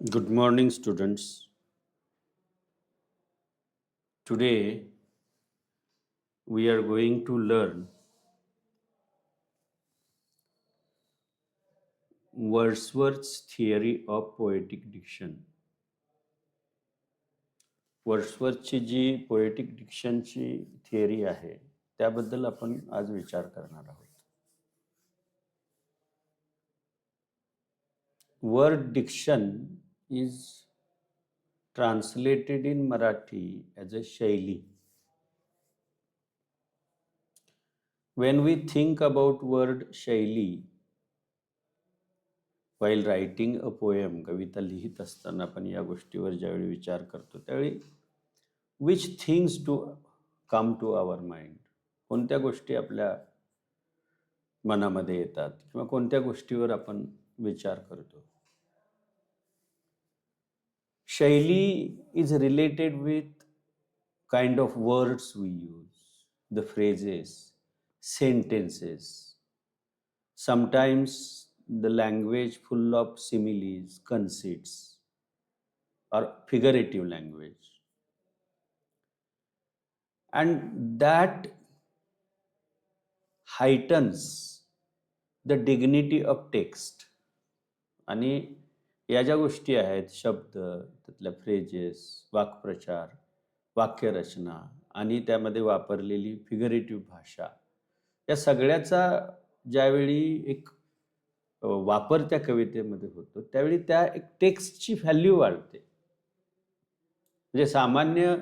Good morning, students. Today we are going to learn Wordsworth's theory of poetic diction. वर्ड्सवर्थची जी poetic डिक्शनची theory आहे त्याबद्दल आपण आज विचार करणार आहोत. Word diction is translated in Marathi as a shaili. When we think about word shaili while writing a poem, कविता लिहित असताना आपण या गोष्टीवर ज्यावेळी विचार करतो त्यावेळी which things to come to our mind, कोणत्या गोष्टी आपल्या मनामध्ये येतात किंवा कोणत्या गोष्टीवर आपण विचार करतो. शैली is related with kind of words we use, the phrases, sentences. Sometimes the language full of similes, conceits, or figurative language. And that heightens the dignity of text. आणि या ज्या गोष्टी आहेत, शब्द, त्यातल्या फ्रेजेस, वाक्प्रचार, वाक्यरचना आणि त्यामध्ये वापरलेली फिगरेटिव्ह भाषा, या सगळ्याचा ज्यावेळी एक वापर त्या कवितेमध्ये होतो त्यावेळी त्या एक टेक्स्टची व्हॅल्यू वाढते. म्हणजे सामान्य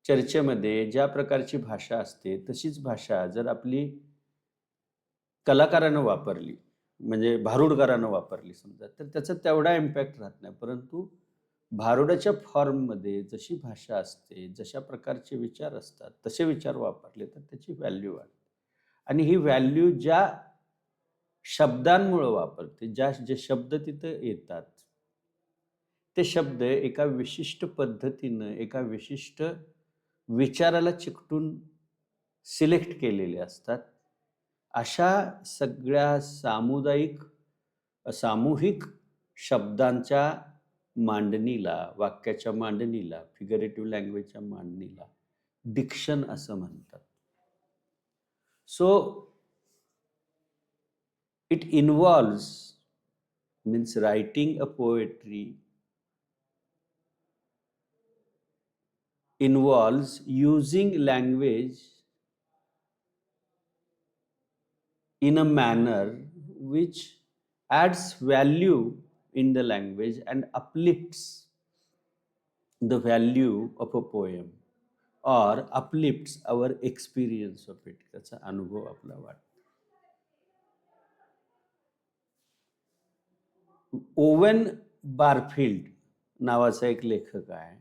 चर्चेमध्ये ज्या प्रकारची भाषा असते तशीच भाषा जर आपली कलाकारानं वापरली, म्हणजे भारुडकारानं वापरली समजा, तर त्याचा तेवढा इम्पॅक्ट राहत नाही. परंतु भारुडाच्या फॉर्ममध्ये जशी भाषा असते, जशा प्रकारचे विचार असतात, तसे विचार वापरले तर त्याची व्हॅल्यू वाढते. आणि ही व्हॅल्यू ज्या शब्दांमुळे वापरते, जे शब्द तिथं येतात ते शब्द एका विशिष्ट पद्धतीनं एका विशिष्ट विचाराला चिकटून सिलेक्ट केलेले असतात. अशा सगळ्या सामूहिक शब्दांच्या मांडणीला, वाक्याच्या मांडणीला, फिगरेटिव्ह लँग्वेजच्या मांडणीला डिक्शन असं म्हणतात. So it involves means writing a poetry involves using language in a manner which adds value in the language and uplifts the value of a poem or uplifts our experience of it. त्याचा अनुभव आपला वाटतो. Oven बारफिल्ड नावाचा एक लेखक आहे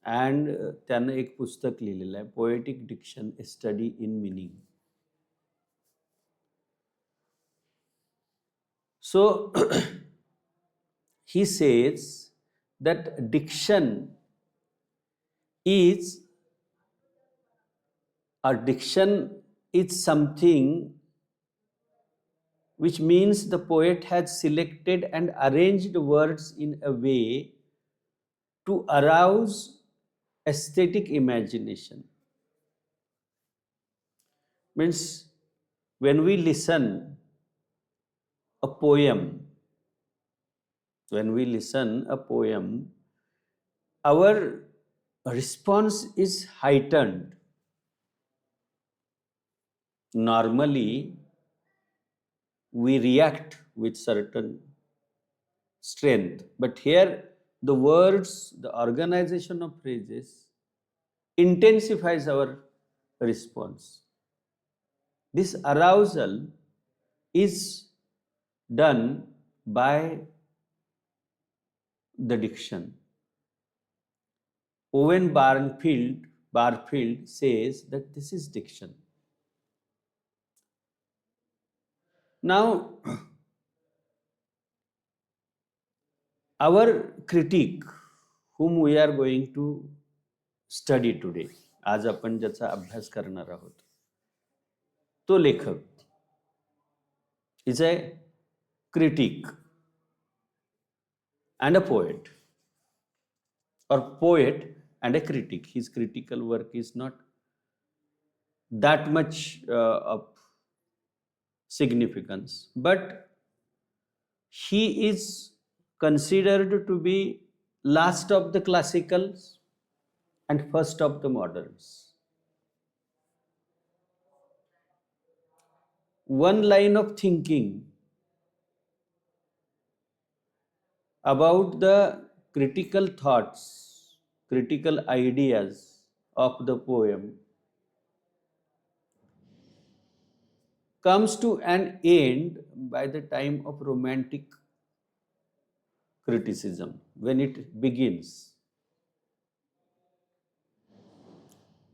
and त्यानं एक पुस्तक लिहिलेलं आहे, poetic diction, a study in meaning. So he says that diction is something which means the poet has selected and arranged words in a way to arouse aesthetic imagination. Means when we listen a poem, our response is heightened. Normally, we react with certain strength, but here the words, the organization of phrases intensifies our response. This arousal is done by the diction. Owen Barfield says that this is diction. Now, our critic, whom we are going to study today, आज आपण ज्याचा अभ्यास करणार आहोत, तो लेखक is a critic and a poet, or poet and a critic. His critical work is not that much of significance, but he is considered to be last of the classicals and first of the moderns. One line of thinking about the critical thoughts, critical ideas of the poem comes to an end by the time of romantic criticism, when it begins.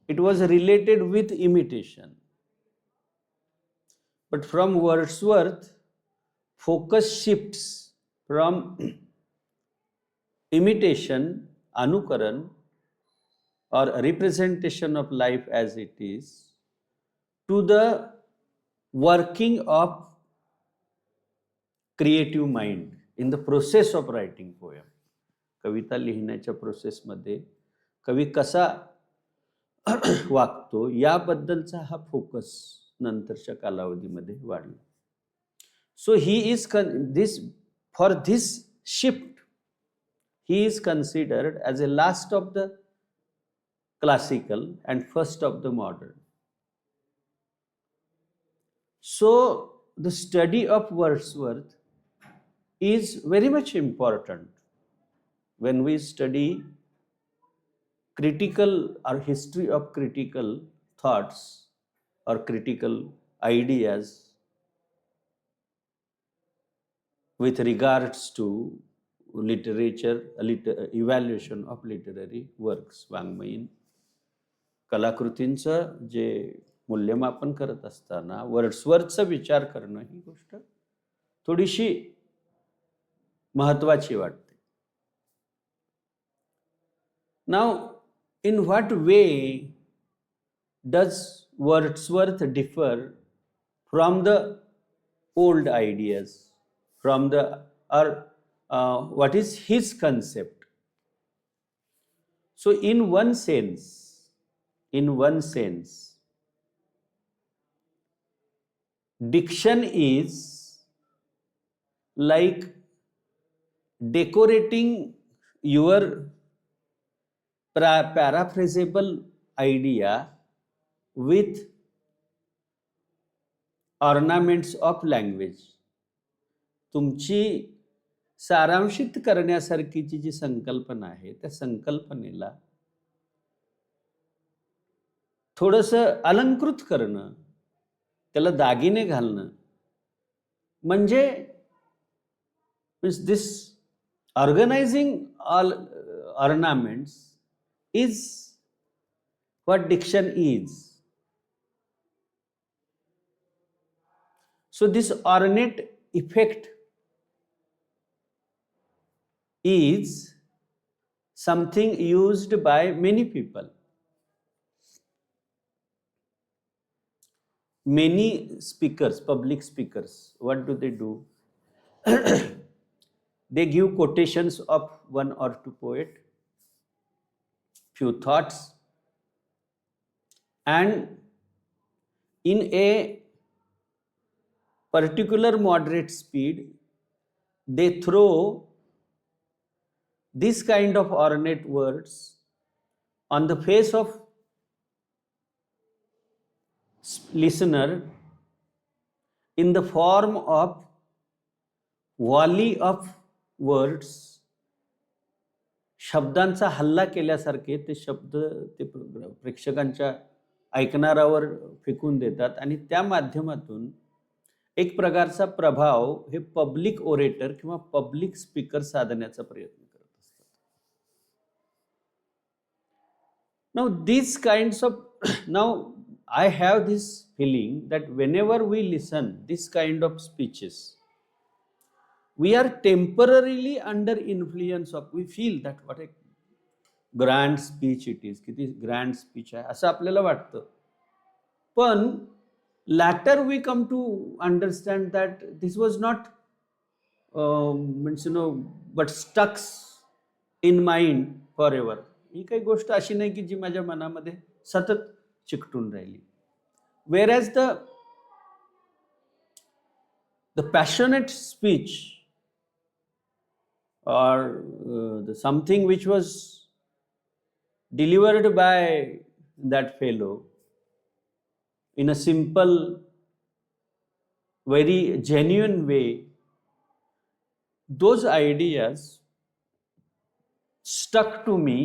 It was related with imitation. But from Wordsworth, focus shifts from imitation, anukaran, or representation of life as it is, to the working of creative mind in the process of writing poem. कविता लिहिण्याच्या प्रोसेसमध्ये कवी कसा वागतो याबद्दलचा हा focus नंतरच्या कालावधीमध्ये वाढला. So he is this for this shift he is considered as a last of the classical and first of the modern. So the study of Wordsworth is very much important when we study critical or history of critical thoughts or critical ideas with regards to literature, evaluation of literary works. वाङ्मयीन कलाकृतींचं जे मूल्यमापन करत असताना वर्ड्सवर्थचा विचार करणं ही गोष्ट थोडीशी महत्वाची वाटते. Now in what way does Wordsworth differ from the old ideas, from the what is his concept? So in one sense, diction is like decorating your paraphrasable idea with ornaments of language. तुमची सारांशित करण्यासारखीची जी संकल्पना आहे त्या संकल्पनेला थोडंसं अलंकृत करणं, त्याला दागिने घालणं, म्हणजे this organising all ornaments is what diction is. So this ornate effect is something used by many people. Many speakers, public speakers, what do? They give quotations of one or two poet, few thoughts, and in a particular moderate speed, they throw this kind of ornate words on the face of listener in the form of volley of words. शब्दांचा हल्ला केल्यासारखे ते शब्द ते प्रेक्षकांच्या ऐकणारावर फेकून देतात आणि त्या माध्यमातून एक प्रकारचा प्रभाव हे पब्लिक ओरेटर किंवा पब्लिक स्पीकर साधण्याचा प्रयत्न करत असतात. Now these kinds of now I have this feeling that whenever we listen this kind of speeches, we are temporarily under influence of, we feel that what a grand speech it is, किती grand speech आहे असं आपल्याला वाटतं. पण later we come to understand that this was not means but stucks in mind for ever. ही काही गोष्ट अशी नाही की जी माझ्या मनामध्ये सतत चिकटून राहिली. Whereas the passionate speech or something which was delivered by that fellow in a simple, very genuine way, those ideas stuck to me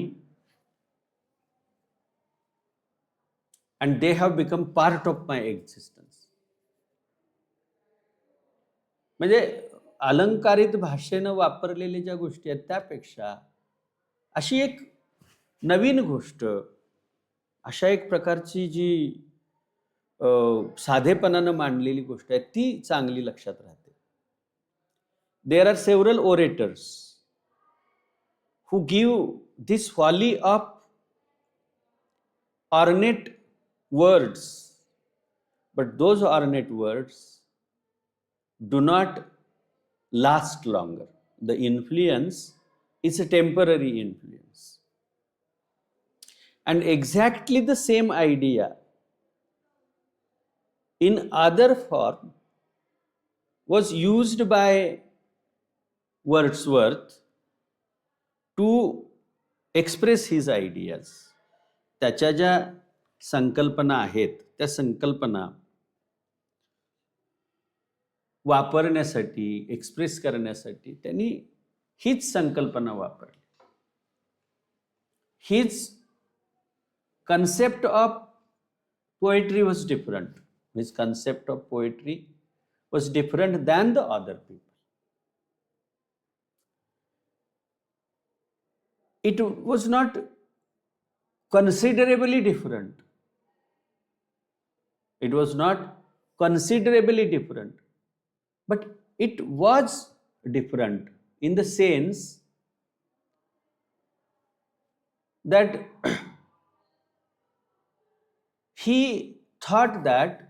and they have become part of my existence. म्हणजे अलंकारित भाषेनं वापरलेल्या ज्या गोष्टी आहेत त्यापेक्षा अशी एक नवीन गोष्ट, अशा एक प्रकारची जी साधेपणानं मांडलेली गोष्ट आहे ती चांगली लक्षात राहते. There are several orators who give this folly of ornate words, but those ornate words do not last longer. The influence is a temporary influence. And exactly the same idea in other form was used by Wordsworth to express his ideas. त्याच्या ज्या संकल्पना आहेत त्या संकल्पना वापरण्यासाठी, express करण्यासाठी त्यांनी हीच संकल्पना वापरली. His concept of poetry was different. His concept of poetry was different than the other people. It was not considerably different. It was not considerably different, but it was different in the sense that he thought that,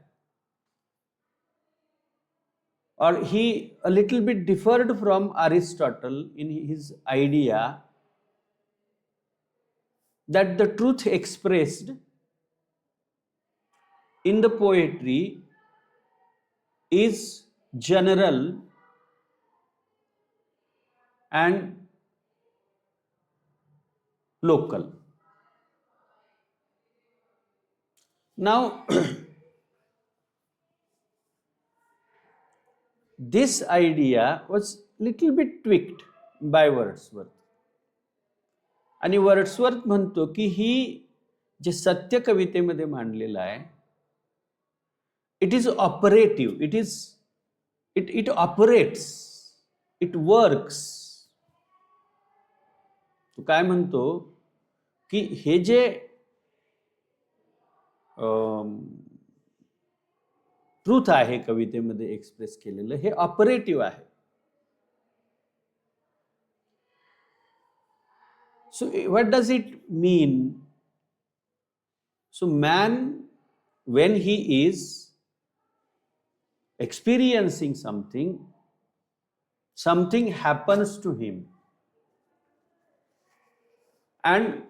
or he a little bit differed from Aristotle in his idea that the truth expressed in the poetry is general and local. Now, this idea was little bit tweaked by Wordsworth. आणि Wordsworth म्हणतो की ही जे सत्य कवितेमध्ये मांडलेलं आहे, it is operative, it operates, it works. तो काय म्हणतो की हे जे ट्रूथ आहे कवितेमध्ये एक्सप्रेस केलेलं हे ऑपरेटिव्ह आहे. So what does it mean? So man, when he is experiencing something, something happens to him, and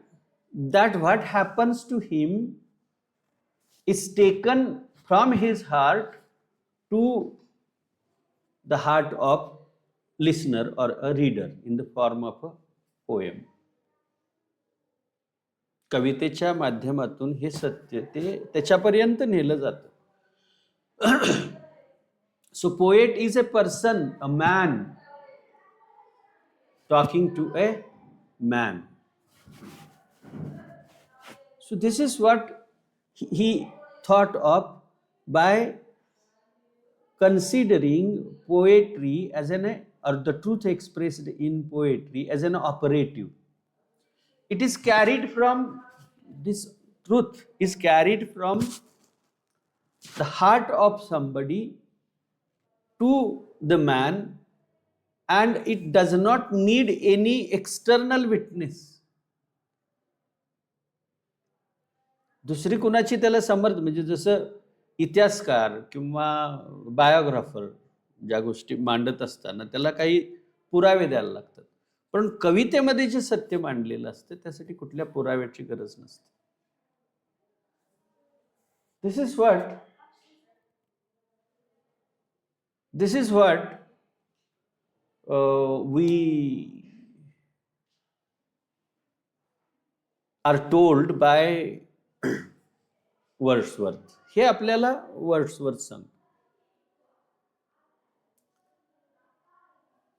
that what happens to him is taken from his heart to the heart of listener or a reader in the form of a poem. कवितेच्या माध्यमातून हे सत्य ते त्याच्यापर्यंत नेलं जातं. So poet is a person, a man talking to a man. So this is what he thought of by considering poetry as or the truth expressed in poetry as an operative. It is carried from, this truth is carried from the heart of somebody to the man, and it does not need any external witness. दुसरी कुणाची त्याला समर्थ, म्हणजे जसं इतिहासकार किंवा biographer ज्या गोष्टी मांडत असताना त्याला काही पुरावे द्यायला लागतात. पण कवितेमध्ये जे सत्य मांडलेलं असतं त्यासाठी कुठल्या पुराव्याची गरज नसते. This is what we are told by Wordsworth. हे आपल्याला वर्ड्सवर्थ सांगतो.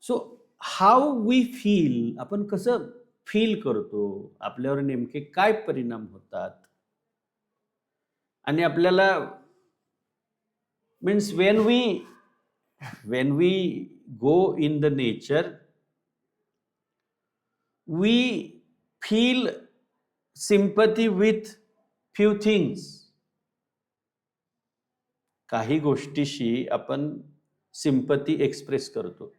सो हाऊ वी फील, आपण कसं फील करतो, आपल्यावर नेमके काय परिणाम होतात, आणि आपल्याला means when we go in the nature, we feel sympathy with few things. काही गोष्टीशी आपण सिंपती एक्सप्रेस करतो.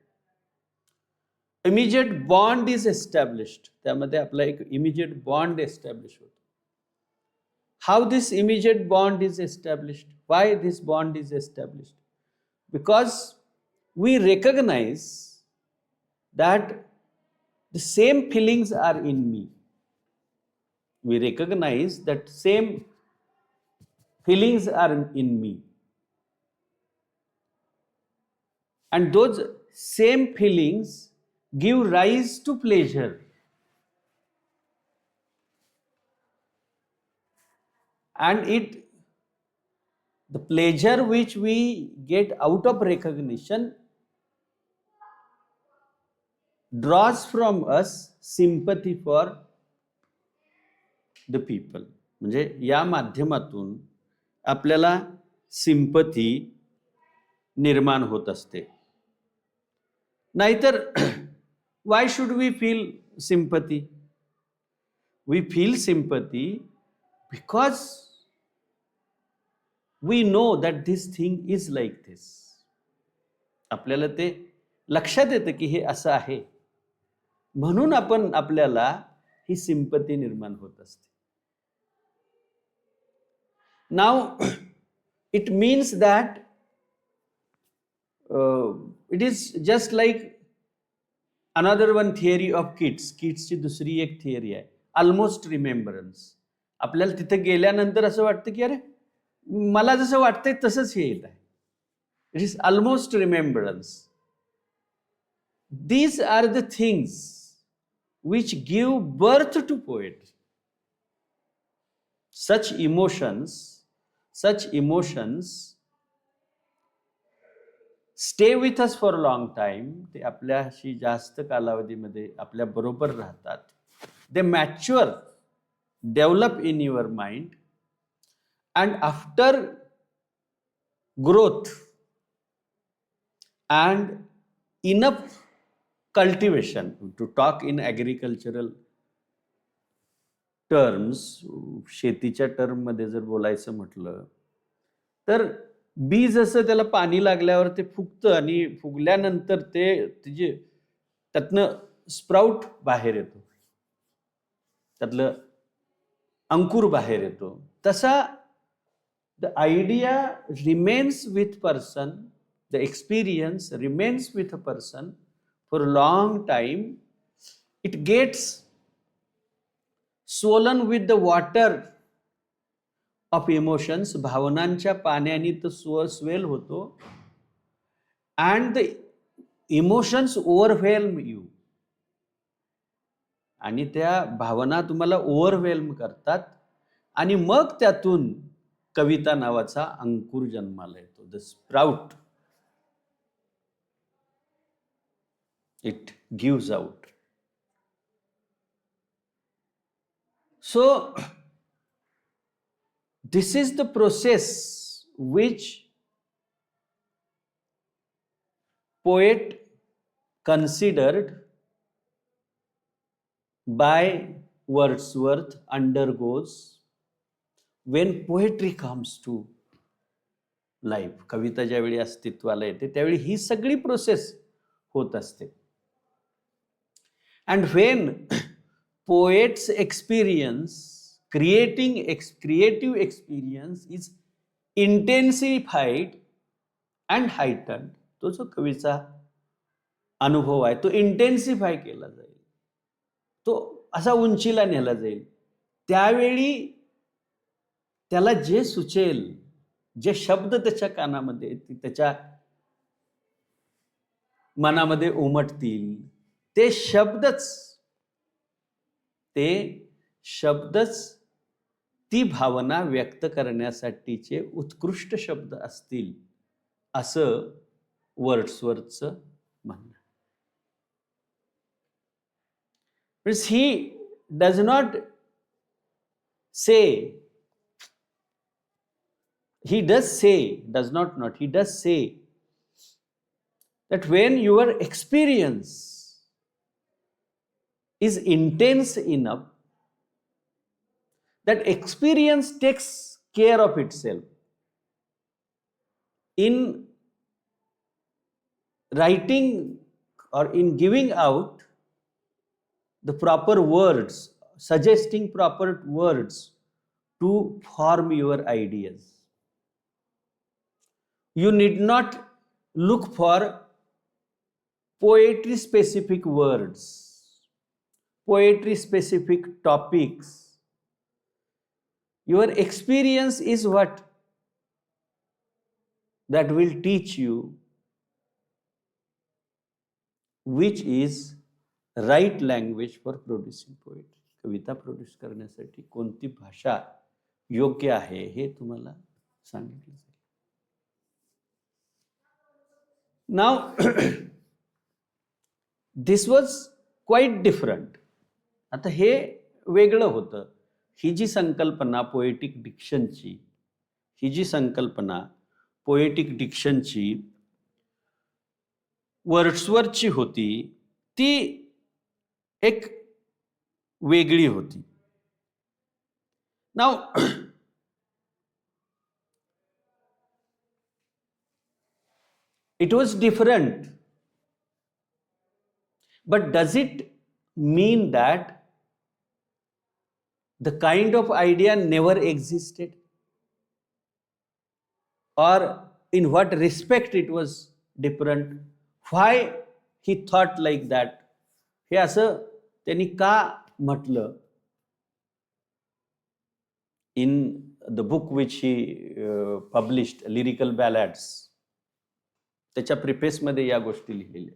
इमिजिएट बॉन्ड इज एस्टॅब्लिश्ड, त्यामध्ये आपला एक इमिजिएट बॉन्ड एस्टॅब्लिश होतो. How this immediate bond is established, why this bond is established? Because we recognize that the same feelings are in me. We recognize that same feelings are in me. And those same feelings give rise to pleasure. And the pleasure which we get out of recognition draws from us sympathy for the people. म्हणजे या माध्यमातून आपल्याला sympathy निर्माण होत असते. नाहीतर why should we feel sympathy? We feel sympathy because we know that this thing is like this. आपल्याला ते लक्षात येतं की हे असं आहे, म्हणून आपण आपल्याला ही सिंपती निर्माण होत असते. Now it means that it is just like another one theory of किड्सची दुसरी एक थिअरी आहे, ऑलमोस्ट रिमेंबरन्स. आपल्याला तिथे गेल्यानंतर असं वाटतं की अरे मला जसं वाटतंय तसंच हे येत आहे. It is almost remembrance. These are the things which give birth to poetry. Such emotions stay with us for a long time. ते आपल्याशी जास्त कालावधीमध्ये आपल्या बरोबर राहतात. They mature, develop in your mind, and after growth and enough cultivation, to talk in agricultural terms, शेतीच्या term मध्ये जर बोलायचं म्हटलं तर बी जसं त्याला पाणी लागल्यावर ते फुगतं आणि फुगल्यानंतर ते त्यातनं स्प्राउट बाहेर येतो, त्यातलं अंकुर बाहेर येतो. तसा the idea remains with person, the experience remains with a person for a long time. It gets swollen with the water of emotions. भावनांच्या पाण्याने तो स्वेल होतो. And the emotions overwhelm you. आणि त्या भावना तुम्हाला ओव्हरवेल्म करतात आणि मग त्यातून कविता नावाचा अंकुर जन्माला येतो. The sprout, it gives out. So this is the process which poet considered by Wordsworth undergoes when poetry comes to life. कविता ज्यावेळी अस्तित्वाला येते त्यावेळी ही सगळी प्रोसेस होत असते. And when poet's experience, creative experience is intensified and heightened, तो जो कवीचा अनुभव आहे तो इंटेन्सिफाय केला जाईल, तो असा उंचीला नेला जाईल. त्यावेळी त्याला जे सुचेल, जे शब्द त्याच्या कानामध्ये त्याच्या मनामध्ये उमटतील, ते शब्दच ती भावना व्यक्त करण्यासाठीचे उत्कृष्ट शब्द असतील, असं वर्ड्सवर्थचं म्हणणं. Means he does not say, he does say, does not, he does say that when your experience is intense enough, that experience takes care of itself. In writing or in giving out the proper words, suggesting proper words to form your ideas. You need not look for poetry specific words, poetry specific topics. Your experience is what that will teach you which is right language for producing poetry. Kavita produce करण्यासाठी कोणती भाषा योग्य आहे हे तुम्हाला सांगितलं जाईल. Now this was quite different. आता हे वेगळं होतं. ही जी संकल्पना पोएटिक डिक्शनची, ही जी संकल्पना पोएटिक डिक्शनची वर्ड्सवर्थची होती, ती एक वेगळी होती. Now it was different, but does it mean that the kind of idea never existed, or in what respect it was different? Why he thought like that? हे असं त्यांनी का म्हटलं? In the book which he published, Lyrical Ballads, त्याच्या preface मध्ये या गोष्टी लिहिलेल्या.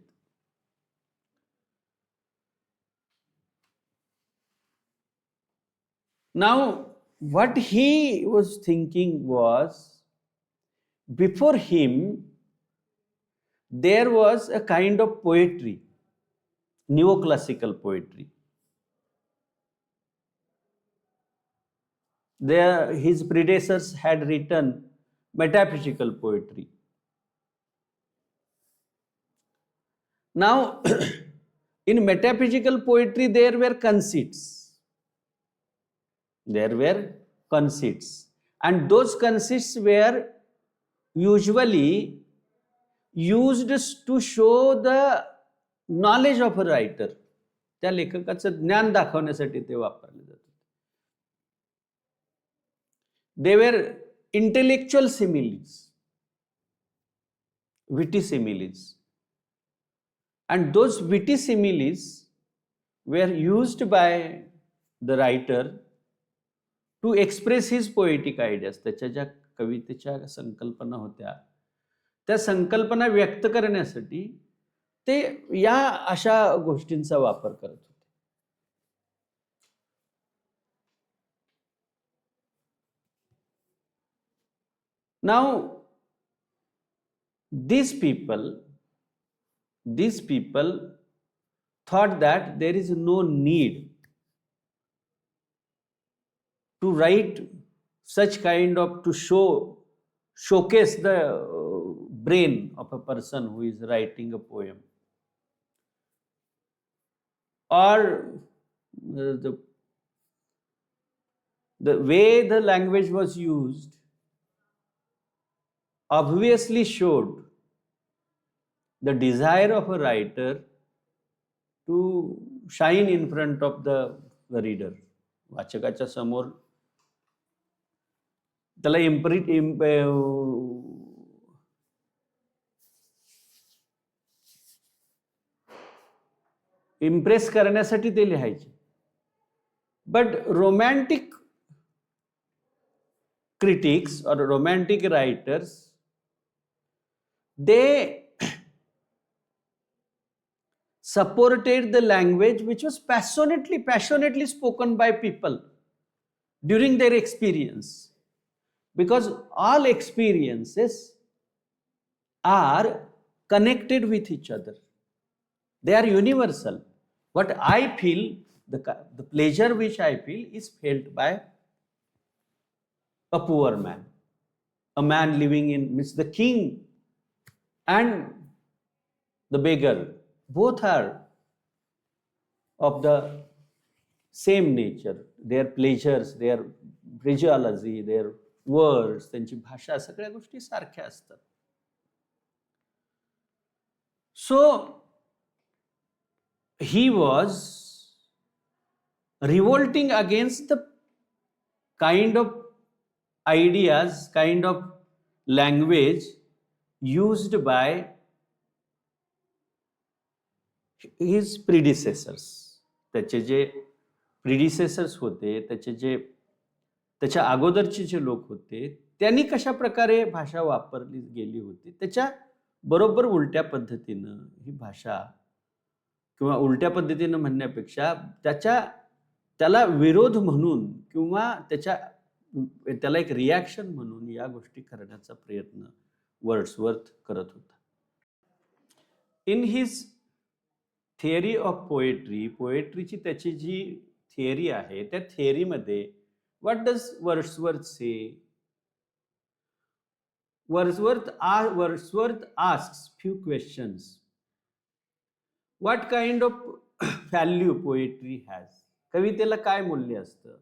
Now, what he was thinking was, before him, there was a kind of poetry, neoclassical poetry. There, his predecessors had written metaphysical poetry. Now, in metaphysical poetry, there were conceits. There were conceits, and those conceits were usually used to show the knowledge of a writer. त्या लेखकाचं ज्ञान दाखवण्यासाठी ते वापरले जातात. They were intellectual similes, witty similes, and those witty similes were used by the writer to express his poetic ideas. त्याच्या ज्या कवितेच्या संकल्पना होत्या, त्या संकल्पना व्यक्त करण्यासाठी ते या अशा गोष्टींचा वापर करत होते. Now, these people thought that there is no need to write such kind of, to showcase the brain of a person who is writing a poem, or the way the language was used obviously showed the desire of a writer to shine in front of the reader. वाचकाच्या समोर त्याला impress करण्यासाठी ते लिहायचे. But romantic critics or romantic writers, they supported the language which was passionately spoken by people during their experience, because all experiences are connected with each other. They are universal. What I feel, the pleasure which I feel is felt by a poor man, a man living in, means the king and the beggar, both are of the same nature. Their pleasures, their phraseology, their words, त्यांची भाषा, सगळ्या गोष्टी सारख्या असतात. So he was revolting against the kind of ideas, kind of language used by his predecessors. त्याचे जे प्रिडिसेसर्स होते, त्याच्या अगोदरचे जे लोक होते, त्यांनी कशा प्रकारे भाषा वापरली गेली होती, त्याच्या बरोबर उलट्या पद्धतीनं ही भाषा, किंवा उलट्या पद्धतीनं म्हणण्यापेक्षा त्याला विरोध म्हणून किंवा त्याला एक रिॲक्शन म्हणून या गोष्टी करण्याचा प्रयत्न वर्ड्सवर्थ करत होता. इन हिज थिअरी ऑफ पोएट्रीची त्याची जी थिअरी आहे, त्या थिअरीमध्ये व्हॉट डज वर्ड्सवर्थ से? Wordsworth asks few questions. What kind of value poetry has? कवितेला काय मूल्य असतं?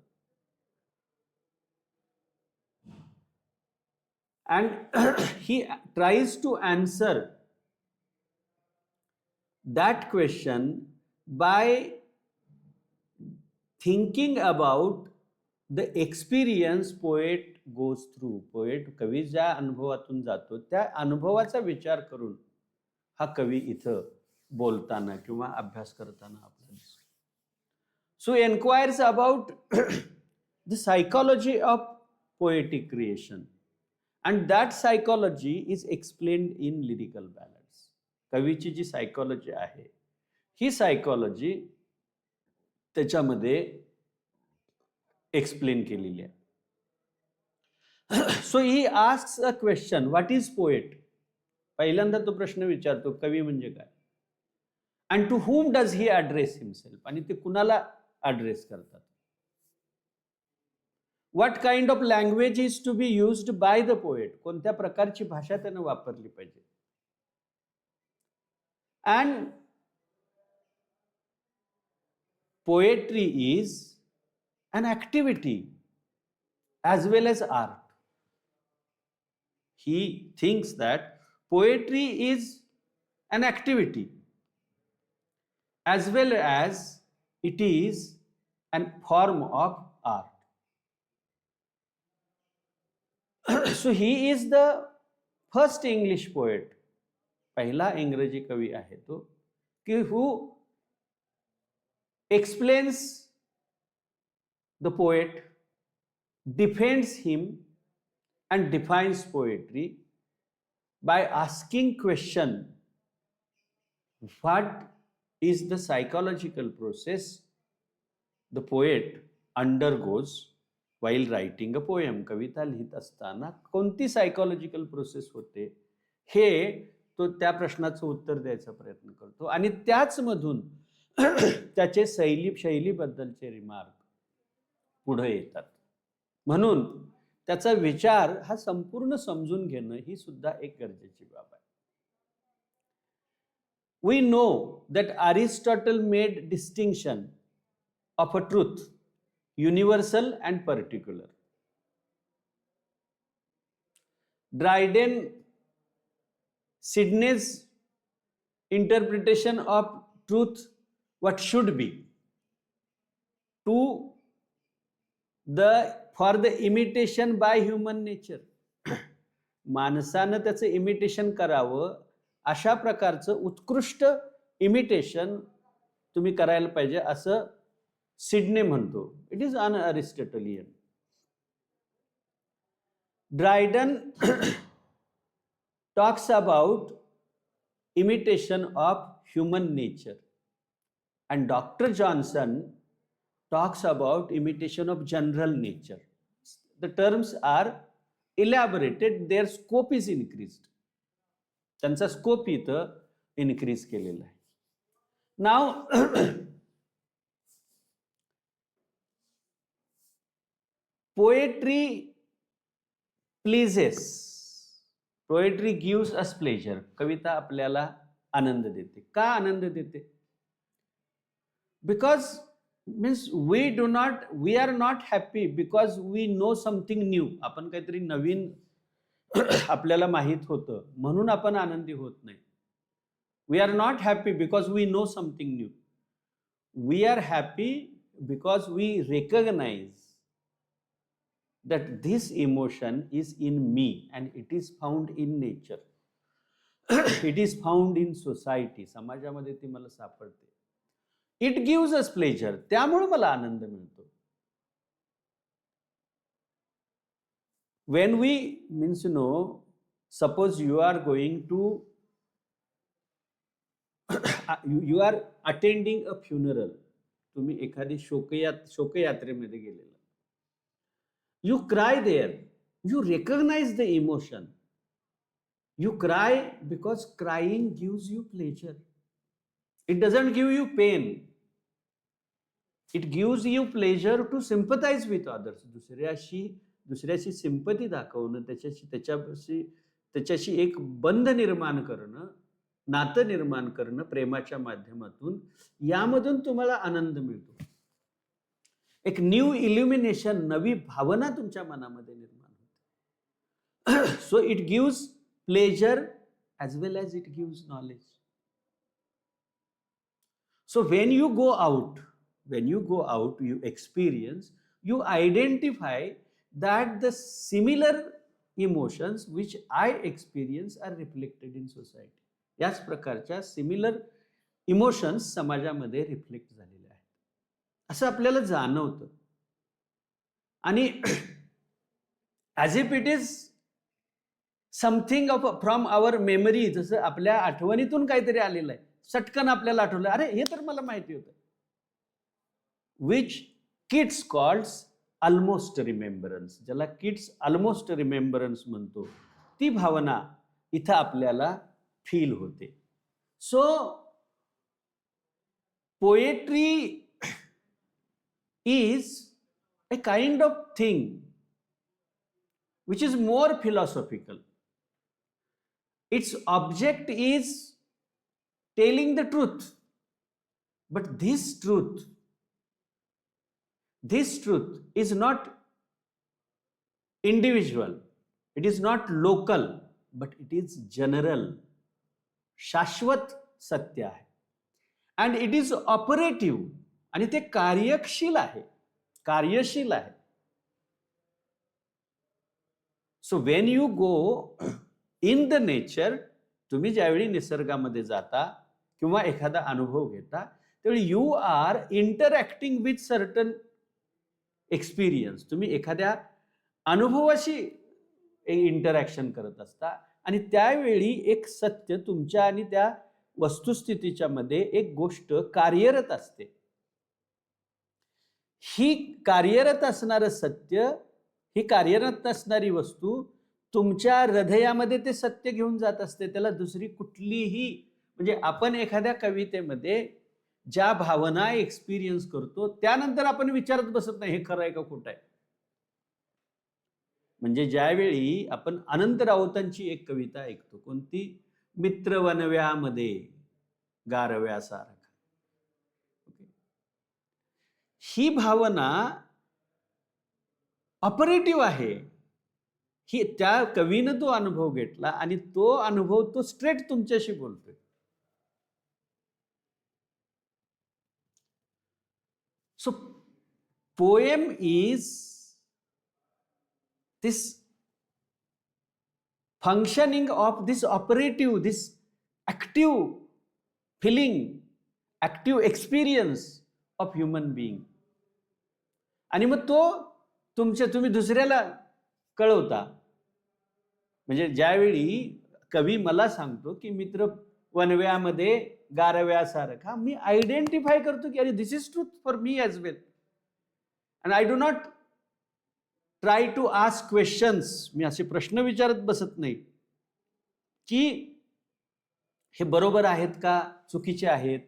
And he tries to answer that question by thinking about the experience poet goes through. कवी ज्या अनुभवातून जातो, त्या अनुभवाचा विचार करून हा कवी इथं बोलताना किंवा अभ्यास करताना आपल्याला दिसतो. So inquires about the psychology of poetic creation, and that psychology is explained in lyrical ballads. कवीची जी सायकॉलॉजी आहे, ही सायकॉलॉजी त्याच्यामध्ये एक्सप्लेन केलेली आहे. So he asks a question, what is poet? पहिल्यांदा तो प्रश्न विचारतो, कवी म्हणजे काय? And to whom does he address himself? आणि ते कुणाला ॲड्रेस करतात? What kind of language is to be used by the poet? कोणत्या प्रकारची भाषा त्यानं वापरली पाहिजे? And poetry is an activity as well as art. He thinks that poetry is an activity as well as it is a form of art. So he is the first English poet, पहिला इंग्रजी कवी आहे तो, की who explains the poet, defends him and defines poetry by asking question, what is the psychological process the poet undergoes while writing a poem? कविता लिहित असताना कोणती psychological process होते, हे तो त्या प्रश्नाचं उत्तर द्यायचा प्रयत्न करतो. आणि त्याच मधून त्याचे शैलीबद्दलचे रिमार्क पुढे येतात. म्हणून त्याचा विचार हा संपूर्ण समजून घेणं ही सुद्धा एक गरजेची बाब आहे. We know that Aristotle made distinction of a truth, universal and particular. Dryden, Sidney's interpretation of truth, what should be, for the imitation by human nature. माणसानं त्याचं इमिटेशन करावं, अशा प्रकारचं उत्कृष्ट इमिटेशन तुम्ही करायला पाहिजे असं सिडने म्हणतो. It is un-Aristotelian. Dryden talks about imitation of human nature, and Dr. Johnson talks about imitation of general nature. The terms are elaborated, their scope is increased. त्यांचा स्कोप इथं इन्क्रीज केलेला आहे. Now poetry pleases, poetry gives us pleasure. कविता आपल्याला आनंद देते. का आनंद देते? Because means we are not happy because we know something new. आपण काहीतरी नवीन आपल्याला माहित होतं म्हणून आपण आनंदी होत नाही. We are not happy because we know something new. We are happy because we recognise that this emotion is in me and it is found in nature. It is found in society. समाजामध्ये ती मला सापडते. It gives us pleasure. त्यामुळे मला आनंद मिळतो. When we means suppose you are going to you are attending a funeral. तुम्ही एखादी शोकयात्रेमध्ये गेलेला. You cry there. You recognize the emotion. You cry because crying gives you pleasure. It doesn't give you pain. It gives you pleasure to sympathize with others. दुसऱ्याशी sympathy दाखवणं, त्याच्याशी एक बंध निर्माण करणं, नातं निर्माण करणं प्रेमाच्या माध्यमातून, यामधून तुम्हाला आनंद मिळतो. एक न्यू इल्युमिनेशन, नवी भावना तुमच्या मनामध्ये निर्माण होते. So it gives pleasure as well as it gives knowledge. So when you go out, you experience, you identify that the similar emotions which I experience are reflected in society. याच प्रकारच्या similar emotions समाजामध्ये reflect झालेले आहेत असं आपल्याला जाणवतं. आणि as if it is something from our memory, जसं आपल्या आठवणीतून काहीतरी आलेलं आहे, सटकन आपल्याला आठवलं, अरे हे तर मला माहिती होतं. विच किड्स कॉल्ड्स ऑलमोस्ट रिमेंबरन्स, ज्याला किड्स ऑलमोस्ट रिमेंबरन्स म्हणतो, ती भावना इथं आपल्याला फील होते. सो poetry is a kind of thing which is more philosophical. Its object is telling the truth, but this truth is not individual, it is not local, but it is general. शाश्वत सत्य आहे. and it is operative, आणि ते कार्यशील आहे. So when you go in the nature, तुम्ही ज्यावेळी निसर्गामध्ये जाता किंवा एखादा अनुभव घेता, त्यावेळी you are interacting with certain experience. तुम्ही एखाद्या अनुभवाशी इंटरॅक्शन करत असता आणि त्यावेळी एक सत्य तुमच्या आणि त्या वस्तुस्थितीच्या मध्ये एक गोष्ट कार्यरत असते. ही कार्यरत असणारं सत्य, ही कार्यरत असणारी वस्तू तुमच्या हृदयामध्ये ते सत्य घेऊन जात असते. त्याला दुसरी कुठलीही, म्हणजे आपण एखाद्या कवितेमध्ये ज्या भावना एक्सपिरियन्स करतो त्यानंतर आपण विचारत बसत नाही हे खरं आहे का खोटं आहे. म्हणजे ज्यावेळी आपण अनंत राऊतांची एक कविता ऐकतो, कोणती, मित्र वनव्यामध्ये गारव्यासारखा, ही भावना ऑपरेटिव्ह आहे. ही त्या कवीनं तो अनुभव घेतला आणि तो अनुभव तो स्ट्रेट तुमच्याशी बोलतोय. So poem is this functioning of this operative, this active feeling active experience of human being. आणि मग तो तुम्ही दुसऱ्याला कळवता. म्हणजे ज्यावेळी कवी मला सांगतो की मित्र वनव्यामध्ये गारव्यासारखा, मी आयडेंटिफाय करतो की अरे this is truth for me as well. And I do not try to ask questions. मी असे प्रश्न विचारत बसत नाही की हे बरोबर आहेत का, चुकीचे आहेत.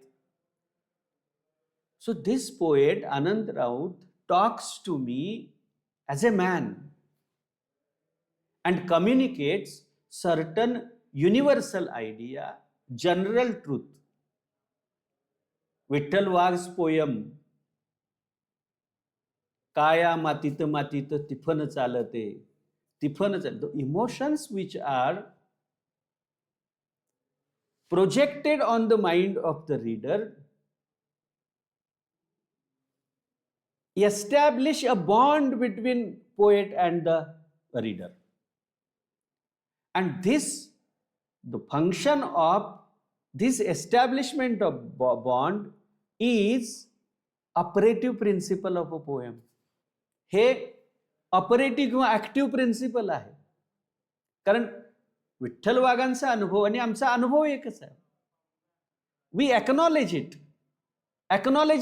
So this poet Anand Raut talks to me as a man and communicates certain universal idea, general truth. Vitthal वाघ's poem काया मातीत मातीत तिफन चालते, तिफन चालते. Emotions which are projected on the mind of the reader establish a bond between poet and the reader. And the function of this establishment of bond is operative principle of a poem. हे operative किंवा active principle आहे. कारण विठ्ठल वाघांचा अनुभव आणि आमचा अनुभव एकच आहे. We acknowledge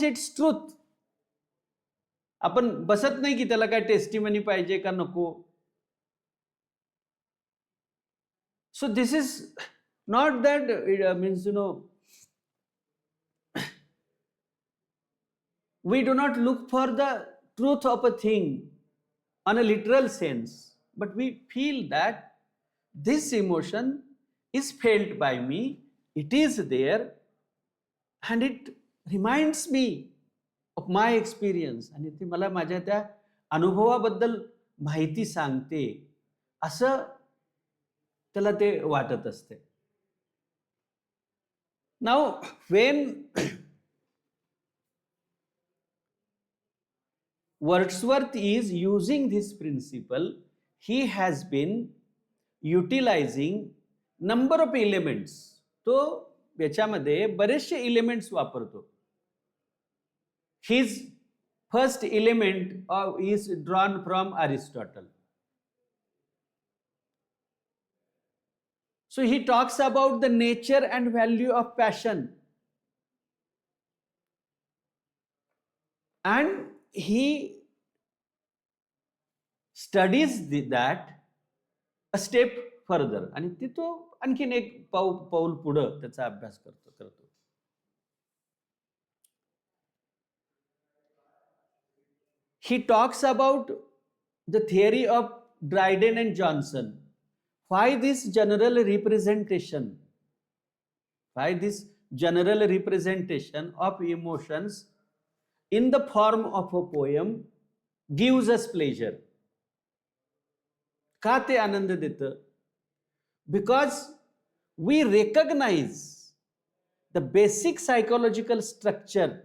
its truth. आपण बसत नाही की त्याला काय टेस्टिमनी पाहिजे का नको. So this is not that means we do not look for the truth of a thing on a literal sense, but we feel that this emotion is felt by me, it is there, and it reminds me of my experience. आणि ती मला माझ्या त्या अनुभवाबद्दल माहिती सांगते असं त्याला ते वाटत असते. Now when Wordsworth is using this principle, he has been utilizing number of elements. तो याच्यामध्ये बरेचसे एलिमेंट्स वापरतो. His first element is drawn from Aristotle. So he talks about the nature and value of passion, and he studies that a step further. आणि ती तो आणखीन एक पाऊल पुढं त्याचा अभ्यास करतो. He talks about the theory of Dryden and Johnson. Why this general representation of emotions in the form of a poem gives us pleasure. का ते आनंद देतं? Because we recognize the basic psychological structure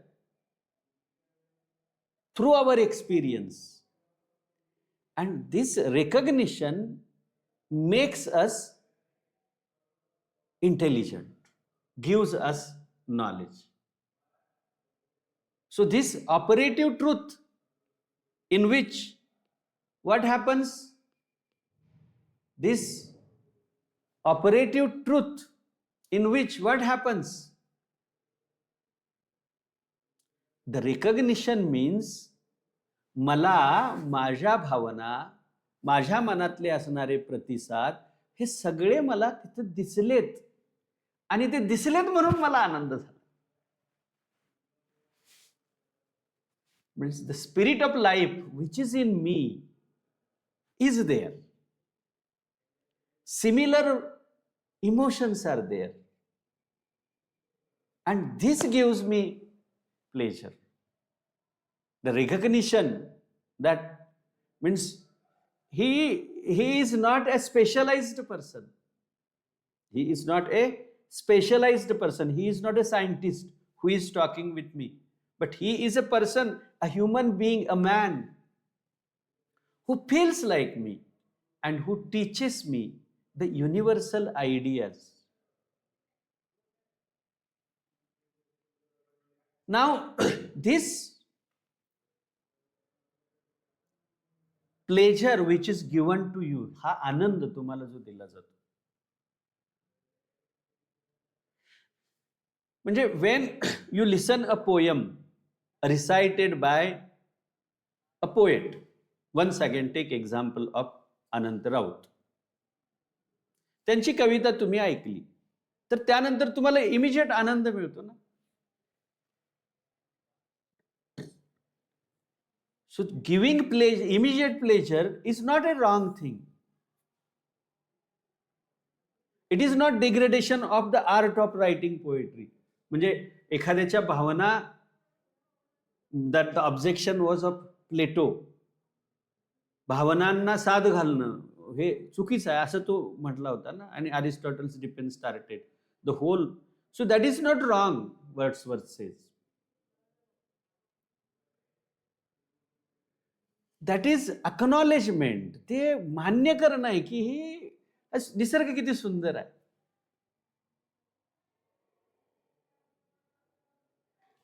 through our experience, and this recognition makes us intelligent, gives us knowledge. So this operative truth in which what happens? This operative truth in which what happens? The recognition means मला माझ्या भावना, माझ्या मनातले असणारे प्रतिसाद हे सगळे मला तिथे दिसलेत, आणि ते दिसलेत म्हणून मला आनंद झाला. Means the spirit of life which is in me is there. Similar emotions are there, and this gives me pleasure. The recognition that means he is not a specialized person. He is not a specialized person. He is not a scientist who is talking with me, but he is a person, a human being, a man who feels like me and who teaches me the universal ideas. Now this pleasure which is given to you, हा आनंद तुम्हाला जो दिला जातो, म्हणजे when you listen a poem recited by a poet, once again take example of Anant Raut, त्यांची कविता तुम्ही ऐकली तर त्यानंतर तुम्हाला इमिजिएट आनंद मिळतो ना. So giving immediate pleasure is not a wrong thing. It is not degradation of the art of writing poetry. म्हणजे एखाद्याच्या भावना, that the objection was of प्लेटो, भावनांना साध घालणं हे चुकीचं आहे असं तो म्हटला होता ना. आणि Aristotle's defence started the whole. So that is not wrong, Wordsworth says. That is acknowledgement. ते मान्य करणं आहे की हे निसर्ग किती सुंदर आहे.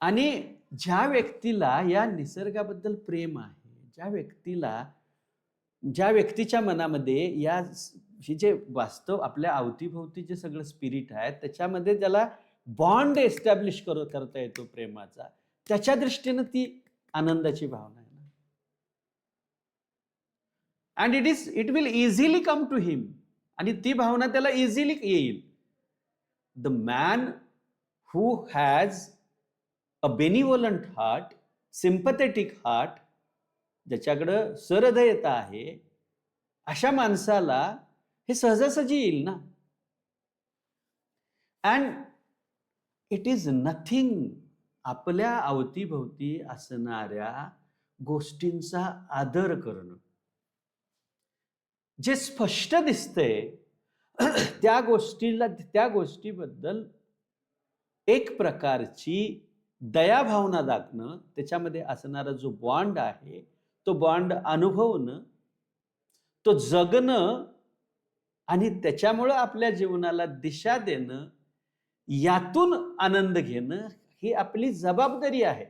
आणि ज्या व्यक्तीला या निसर्गाबद्दल प्रेम आहे, ज्या व्यक्तीच्या मनामध्ये हे जे वास्तव आपल्या अवतीभोवती जे सगळं स्पिरिट आहे त्याच्यामध्ये ज्याला बॉन्ड एस्टॅब्लिश करता येतो प्रेमाचा, त्याच्या दृष्टीनं ती आनंदाची भावना आहे ना. And it will easily come to him. आणि ती भावना त्याला इझिली येईल. The man who has a benevolent heart, sympathetic heart, ज्याच्याकडं सहृदयता आहे, अशा माणसाला हे सहजासहजी येईल ना. अँड इट इज नथिंग, आपल्या अवतीभोवती असणाऱ्या गोष्टींचा आदर करणं. जे स्पष्ट दिसतंय त्या गोष्टीबद्दल एक प्रकारची दयाभावना दाखवणं, त्याच्यामध्ये असणारा जो बॉन्ड आहे तो बॉन्ड अनुभवणं, तो जगणं आणि त्याच्यामुळं आपल्या जीवनाला दिशा देणं, यातून आनंद घेणं ही आपली जबाबदारी आहे.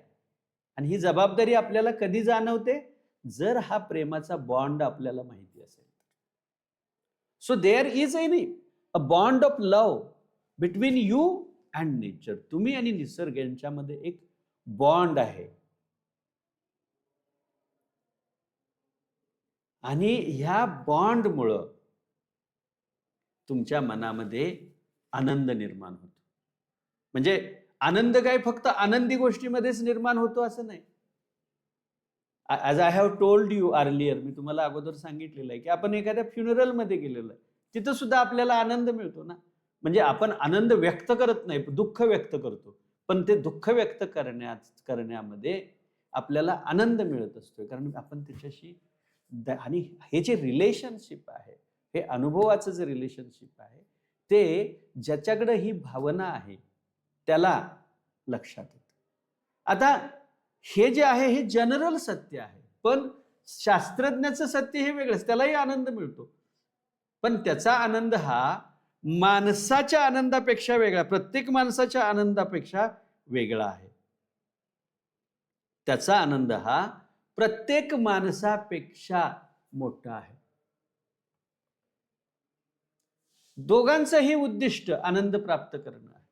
आणि ही जबाबदारी आपल्याला कधी जाणवते, जर हा प्रेमाचा बॉन्ड आपल्याला माहिती असेल. So there is a bond of love between you and nature. तुम्ही आणि निसर्ग यांच्यामध्ये एक बॉन्ड आहे. आणि ह्या बॉन्डमुळं तुमच्या मनामध्ये आनंद निर्माण होतो. म्हणजे आनंद काय फक्त आनंदी गोष्टीमध्येच निर्माण होतो असं नाही. As I have told you earlier, मी तुम्हाला अगोदर सांगितलेलं आहे की आपण एखाद्या फ्युनरलमध्ये गेलेलो आहे, तिथं सुद्धा आपल्याला आनंद मिळतो ना. म्हणजे आपण आनंद व्यक्त करत नाही, दुःख व्यक्त करतो. पण ते दुःख व्यक्त करण्यामध्ये आपल्याला आनंद मिळत असतो, कारण आपण त्याच्याशी आणि हे जे रिलेशनशिप आहे, हे अनुभवाचं जे रिलेशनशिप आहे, ते ज्याच्याकडे ही भावना आहे त्याला लक्षात येतं. आता हे जे आहे हे जनरल सत्य आहे, पण शास्त्रज्ञाचं सत्य हे वेगळंच. त्यालाही आनंद मिळतो, पण त्याचा आनंद हा माणसाच्या आनंदापेक्षा वेगळा, प्रत्येक माणसाच्या आनंदापेक्षा वेगळा आहे. त्याचा आनंद हा प्रत्येक माणसापेक्षा मोठा आहे. दोघांचंही उद्दिष्ट आनंद प्राप्त करणं आहे.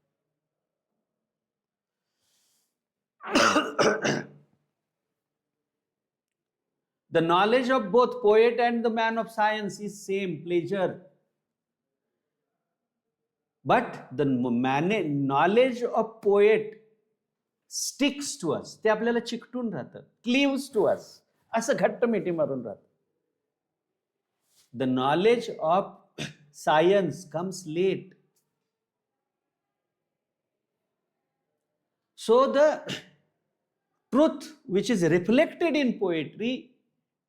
The knowledge of both poet and the man of science is same, pleasure. But the knowledge of poet sticks to us. ते आपल्याला चिकटून राहतं, cleaves to us, असं घट्ट मिठी मारून राहतं. The knowledge of science comes late. So the truth which is reflected in poetry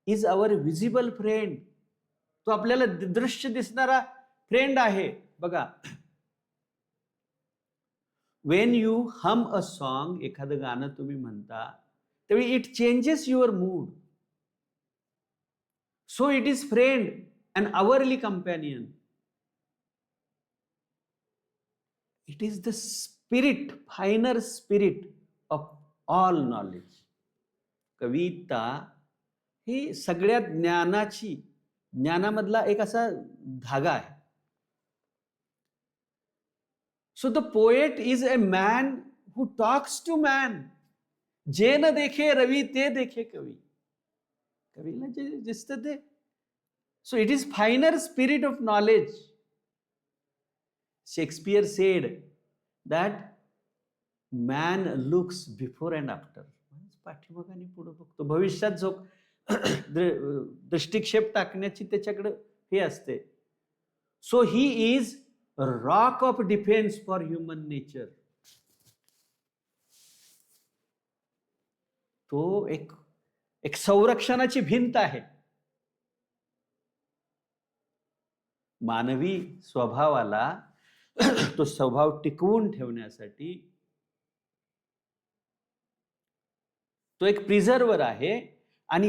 is our visible friend. तो आपल्याला दृश्य दिसणारा फ्रेंड आहे. बघा, वेन यू हम अ सॉन्ग, एखादं गाणं तुम्ही म्हणता त्यावेळी it changes your mood. So it is friend and hourly companion. It is the spirit, finer spirit of all knowledge. कविता ही सगळ्या ज्ञानामधला एक असा धागा आहे. So the poet is a man who talks to man. जे न देखे रवी ते देखे कवी. कवीला जे दिसतं ते. सो it is फायनर spirit of knowledge. Shakespeare said that man looks before and after. पाठीमाग आणि पुढे बघतो. भविष्यात जो दृष्टिक्षेप टाकण्याची त्याच्याकडे हे असते. So he is rock of defence for human nature. तो एक संरक्षणाची भिंत आहे मानवी स्वभावाला. तो स्वभाव टिकवून ठेवण्यासाठी तो एक प्रिझर्वर आहे. आणि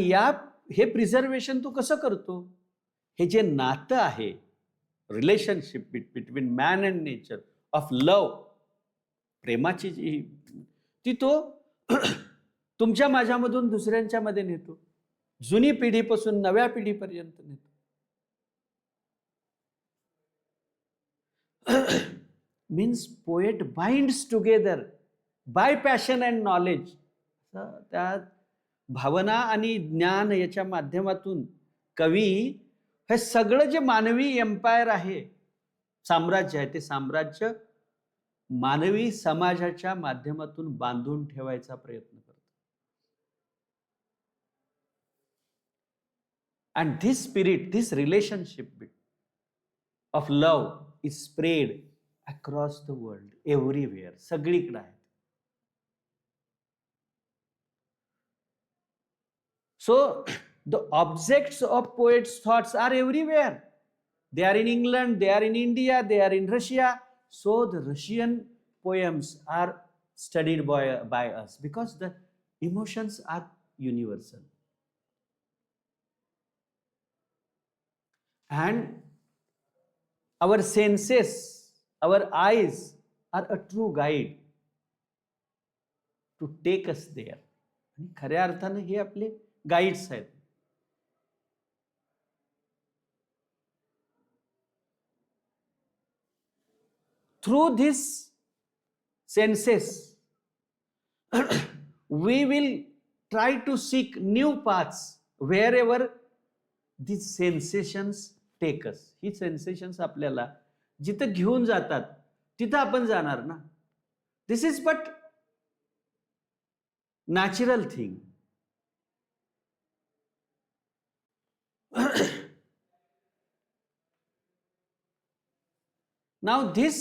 हे प्रिझर्वेशन तो कसं करतो? हे जे नातं आहे, relationship between man and nature of love, प्रेमाची जी ती तो तुमच्या माझ्यामधून दुसऱ्यांच्या मध्ये नेतो. जुनी पिढीपासून नव्या पिढीपर्यंत नेतो. Means poet binds together by passion and knowledge. त्या भावना आणि ज्ञान याच्या माध्यमातून कवी हे सगळं जे मानवी एम्पायर आहे, साम्राज्य आहे, ते साम्राज्य मानवी समाजाच्या माध्यमातून बांधून ठेवायचा प्रयत्न करतो. And this spirit, this relationship of love is spread across the world, everywhere, सगळीकडे आहे. So the objects of poets' thoughts are everywhere. They are in England, they are in India, they are in Russia. So the Russian poems are studied by us because the emotions are universal. And our senses, our eyes are a true guide to take us there. आणि खऱ्या अर्थाने हे आपले guides आहेत. Through this census we will try to seek new paths wherever these sensations take us. ही सेन्सेशन्स आपल्याला जिथं घेऊन जातात तिथं आपण जाणार ना. This is but natural thing. Now this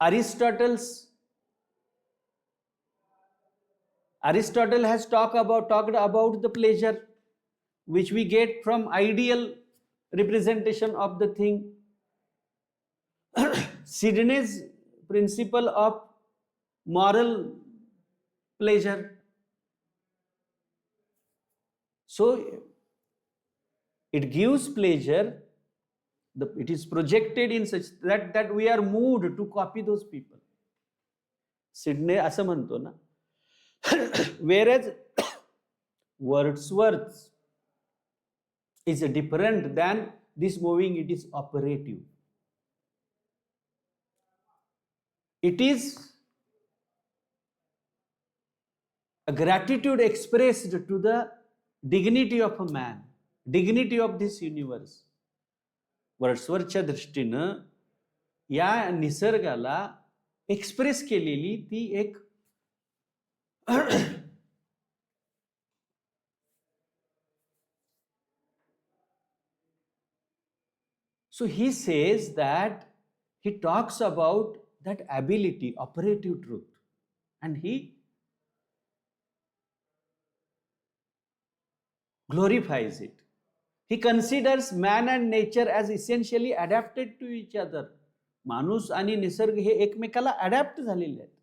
Aristotle has talked about the pleasure which we get from ideal representation of the thing. Sidney's principle of moral pleasure. So it gives pleasure. It is projected in such that we are moved to copy those people. Sidney असं म्हणतो ना. Whereas Wordsworth is different than this moving. It is operative. It is a gratitude expressed to the dignity of a man, dignity of this universe. वर्ड्सवर्थच्या दृष्टीनं या निसर्गाला express केलेली ती एक so he says that he talks about that ability, operative truth, and he glorifies it. He considers man and nature as essentially adapted to each other. माणूस आणि निसर्ग हे एकमेकाला adapt झालेले आहेत.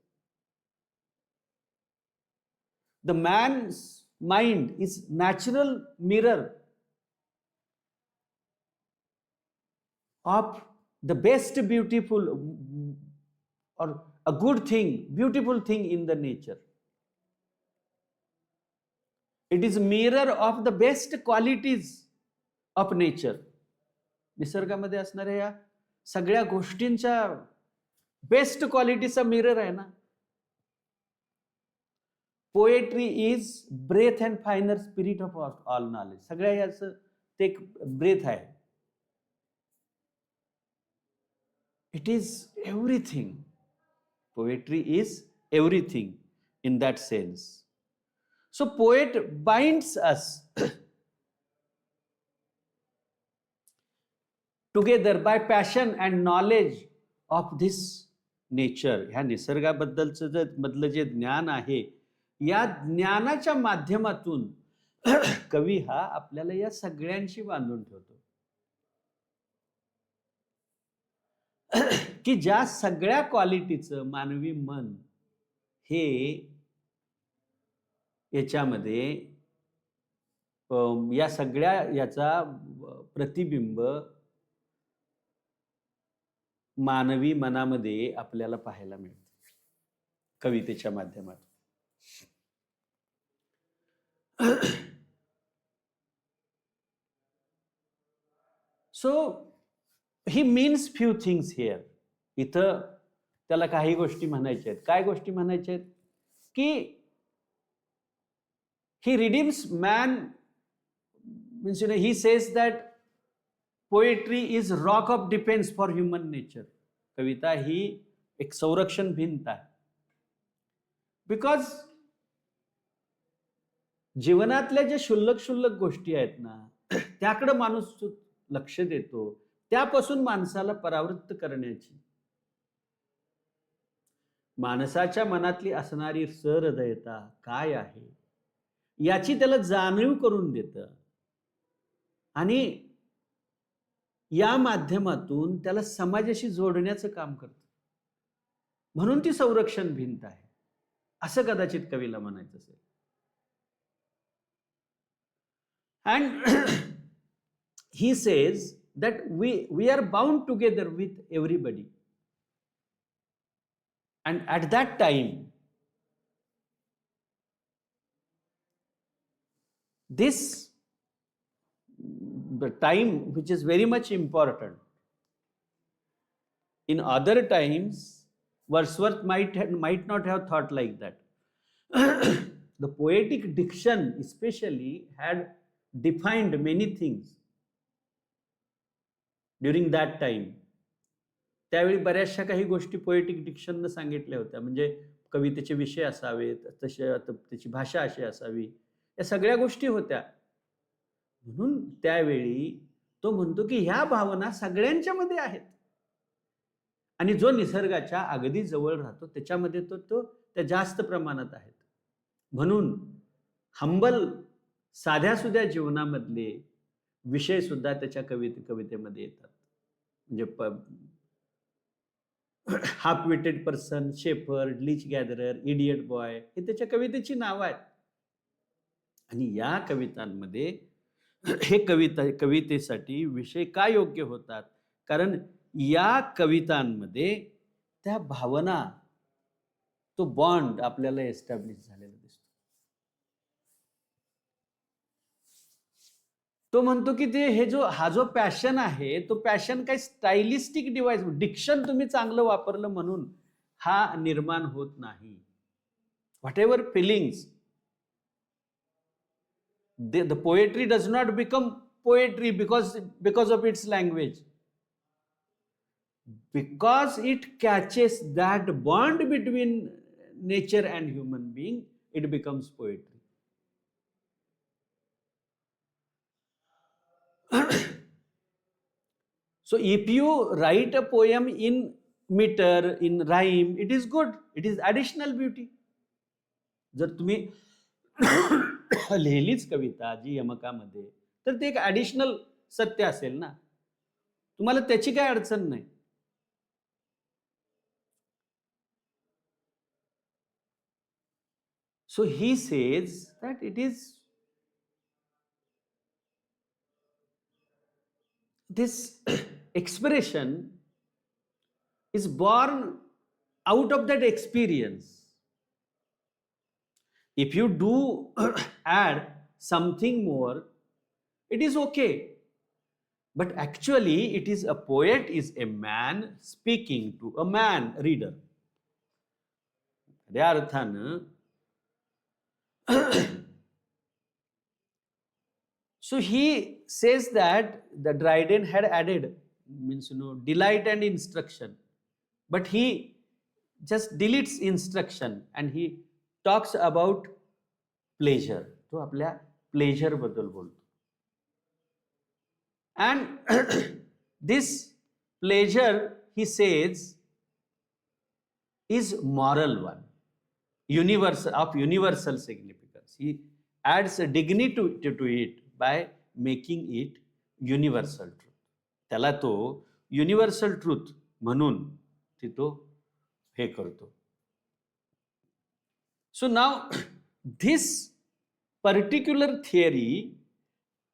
The man's mind is natural mirror of the best beautiful or a good thing, beautiful thing in the nature. It is mirror of the best qualities of nature. निसर्गामध्ये असणाऱ्या या सगळ्या गोष्टींच्या बेस्ट क्वालिटीचा मिरर आहे ना. Poetry is breath and finer spirit of all knowledge. सगळ्या याचं ते एक ब्रेथ आहे. It is everything. Poetry is everything in that sense. So poet binds us together by passion and knowledge of this nature. ह्या निसर्गाबद्दलचं मधलं जे ज्ञान आहे, या ज्ञानाच्या माध्यमातून कवी हा आपल्याला या सगळ्यांशी बांधून ठेवतो, की ज्या सगळ्या क्वालिटीचं मानवी मन हे याच्यामध्ये या सगळ्या याचा प्रतिबिंब मानवी मनामध्ये आपल्याला पाहायला मिळतं कवितेच्या माध्यमातून. सो ही मीन्स फ्यू थिंग्स हिअर. इथं त्याला काही गोष्टी म्हणायच्या आहेत. काय गोष्टी म्हणायच्या आहेत? की he redeems man, means he says that poetry is rock of defence for human nature. कविता ही एक संरक्षण भिंत आहे. बिकॉज जीवनातल्या ज्या क्षुल्लक गोष्टी आहेत ना, त्याकडे माणूस लक्ष देतो, त्यापासून माणसाला परावृत्त करण्याची, माणसाच्या मनातली असणारी सहृदयता काय आहे याची त्याला जाणीव करून देतं, आणि या माध्यमातून त्याला समाजाशी जोडण्याचं काम करतं. म्हणून ती संरक्षण भिंत आहे, असं कदाचित कवीला म्हणायचं असेल. And he says that we are bound together with everybody. And at that time this the time which is very much important. In other times Wordsworth might not have thought like that. The poetic diction especially had defined many things during that time. त्यावेळी बऱ्याचशा काही गोष्टी poetic डिक्शनने सांगितल्या होत्या. म्हणजे कवितेचे विषय असावेत, तसे त्याची भाषा अशी असावी, या सगळ्या गोष्टी होत्या. म्हणून त्यावेळी तो म्हणतो की ह्या भावना सगळ्यांच्या मध्ये आहेत, आणि जो निसर्गाच्या अगदी जवळ राहतो त्याच्यामध्ये तो त्या जास्त प्रमाणात आहेत. म्हणून हंबल साध्या सुध्या जीवनामधले विषय सुद्धा त्याच्या कवितेमध्ये येतात. म्हणजे half witted person, shepherd, leech gatherer, idiot boy, हे त्याच्या कवितेची नावं आहेत. आणि या कवितांमध्ये हे कवितेसाठी विषय का योग्य होतात? कारण या कवितांमध्ये त्या भावना, तो बॉन्ड आपल्याला एस्टॅब्लिश झालेला दिसतो. तो म्हणतो की हा जो पॅशन आहे, तो पॅशन काही स्टायलिस्टिक डिव्हाइस, डिक्शन तुम्ही चांगलं वापरलं म्हणून हा निर्माण होत नाही. Whatever feelings, the poetry does not become poetry because of its language. Because it catches that bond between nature and human being, it becomes poetry. So if you write a poem in meter, in rhyme, it is good. It is additional beauty. जर तुम्ही लिहिलीच कविता जी यमकामध्ये, तर ते एक additional सत्य असेल ना, तुम्हाला त्याची काय अडचण नाही. So he says that it is this expression is born out of that experience, if you do add something more, it is okay. But actually, it is a poet is a man speaking to a man reader. त्या अर्थानं so he says that the Dryden had added, means, delight and instruction, but he just deletes instruction and he talks about pleasure. तो आपल्या pleasure बद्दल बोलतो. And this pleasure, he says, is moral one, universal, of universal significance. He adds a dignity to it by making it universal truth. त्याला तो universal truth म्हणून ती तो हे करतो. So now this particular theory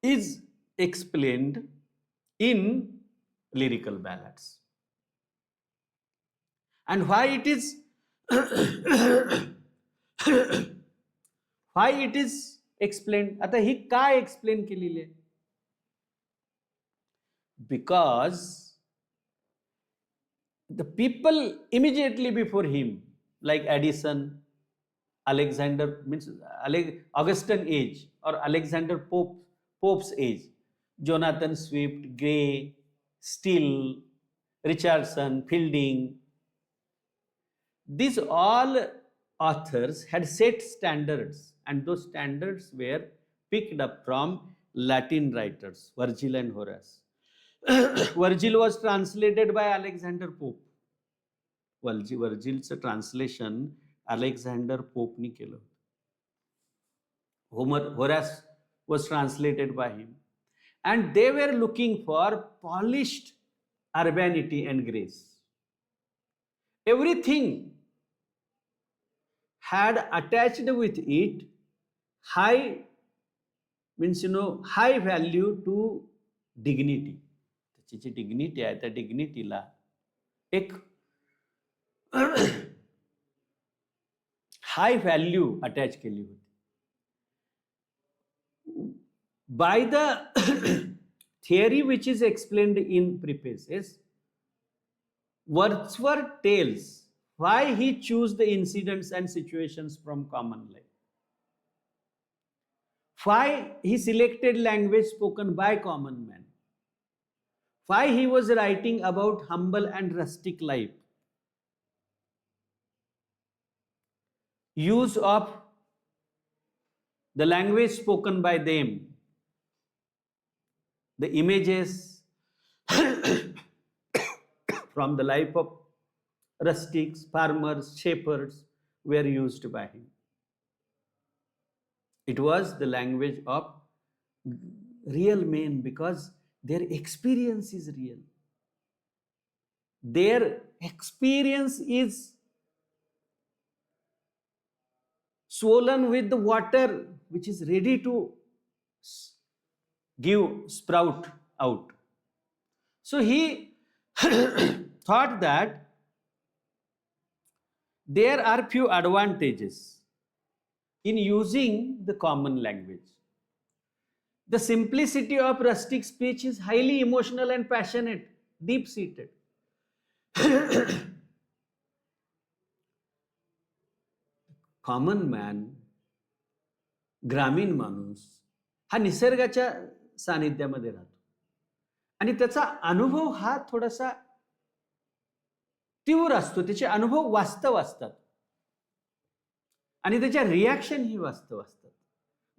is explained in lyrical ballads. And why it is why it is explained? आता ही काय explain केलेली आहे? Because the people immediately before him, like Addison, Alexander, means Augustine age, or Alexander Pope's age, Jonathan Swift, Gray, Steele, Richardson, Fielding, these all authors had set standards, and those standards were picked up from Latin writers, Virgil and Horace. Virgil was translated by Alexander Pope. Virgil's translation Alexander Pope ने केलं. Horace was translated by him, and they were looking for polished urbanity and grace. Everything had attached with it high, means, high value to dignity. त्याची जी dignity आहे त्या डिग्निटीला एक high value attach केली होती. By the theory which is explained in prefaces, Wordsworth tells why he chose the incidents and situations from common life. Why he selected language spoken by common men. Why he was writing about humble and rustic life. Use of the language spoken by them. The images from the life of rustics, farmers, shepherds were used by him. It was the language of real men because their experience is real. Their experience is swollen with the water which is ready to sprout out. So he thought that there are few advantages in using the common language. The simplicity of rustic speech is highly emotional and passionate, deep-seated. Common man, ग्रामीण माणूस हा निसर्गाच्या सानिध्यामध्ये राहतो आणि त्याचा अनुभव हा थोडासा तीव्र असतो. त्याचे अनुभव वास्तव असतात आणि त्याच्या रिॲक्शन ही वास्तव असतात.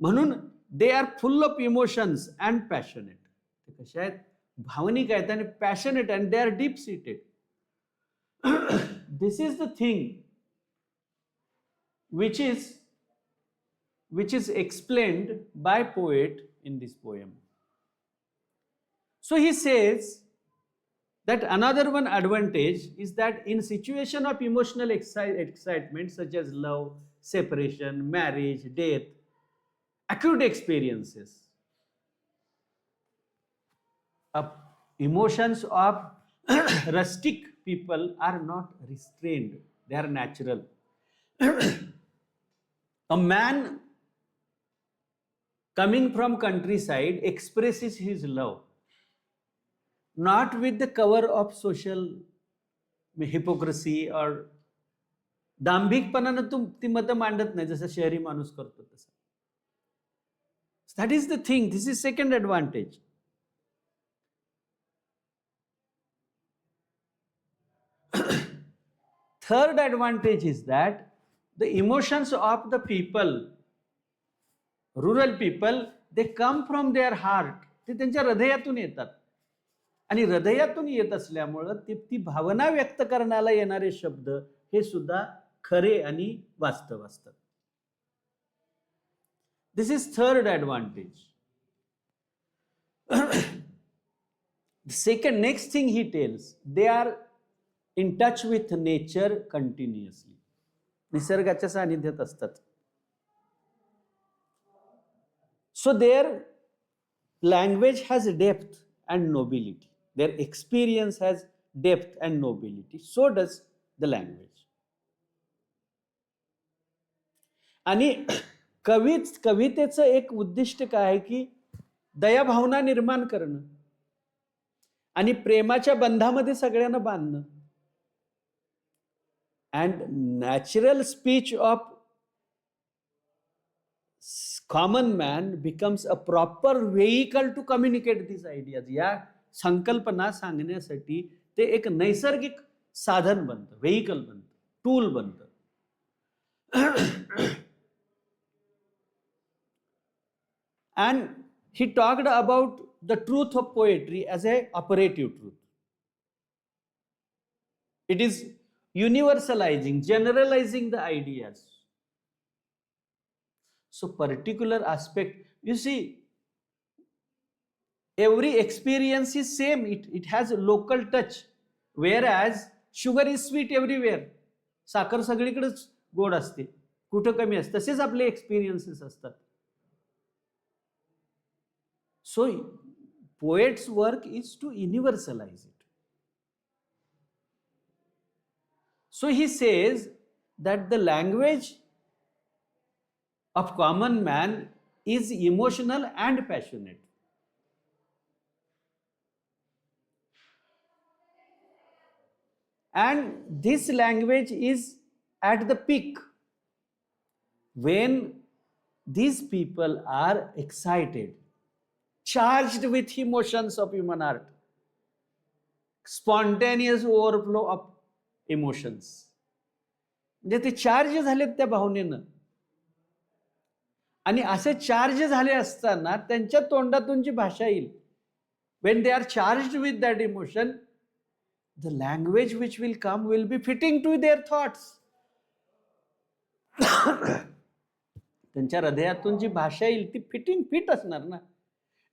म्हणून they are full of emotions and passionate. ते कशा आहेत? भावनिक आहेत आणि passionate, and they are deep seated. This is the thing which is explained by poet in this poem. So he says that another one advantage is that in situation of emotional excitement such as love, separation, marriage, death, acute experiences, emotions of rustic people are not restrained they are natural. A man coming from countryside expresses his love not with the cover of social hypocrisy or दांभिकपणानं ती मतं मांडत नाही जसं शहरी माणूस करतो तसं. That is the thing. This is second advantage. Third advantage is that the emotions of the people, rural people, they come from their heart. ते त्यांच्या हृदयातून येतात आणि हृदयातून येत असल्यामुळं ती भावना व्यक्त करण्याला येणारे शब्द हे सुद्धा खरे आणि वास्तव असतात. This is third advantage. The next thing he tells, they are in touch with nature continuously. निसर्गाच्या सानिध्यात असतात. So their language has depth and nobility. Their experience has depth and nobility. So does the language. आणि कवितेचं एक उद्दिष्ट काय आहे की दयाभावना निर्माण करणं आणि प्रेमाच्या बंधामध्ये सगळ्यांना बांधणं. And natural speech of common man becomes a proper vehicle to communicate these ideas. या संकल्पना सांगण्यासाठी ते एक नैसर्गिक साधन बनतं, व्हेइकल बनतं, टूल बनतं. And he talked about the truth of poetry as a operative truth. It is universalizing, generalizing the ideas. So particular aspect, you see, every experience is same. It has a local touch. Whereas sugar is sweet everywhere. साखर सगळीकडेच गोड असते, कुठं कमी असते. तसेच आपले experiences असतात. So poet's work is to universalize it. So he says that the language of common man is emotional and passionate. And this language is at the peak when these people are excited, charged with emotions of human heart, spontaneous overflow of emotions. म्हणजे ते charge झालेत त्या भावनेनं आणि असे charge झाले असताना त्यांच्या तोंडातून जी भाषा येईल, when they are charged with that emotion, the language which will come will be fitting to their thoughts. त्यांच्या हृदयातून जी भाषा येईल ती फिट असणार ना.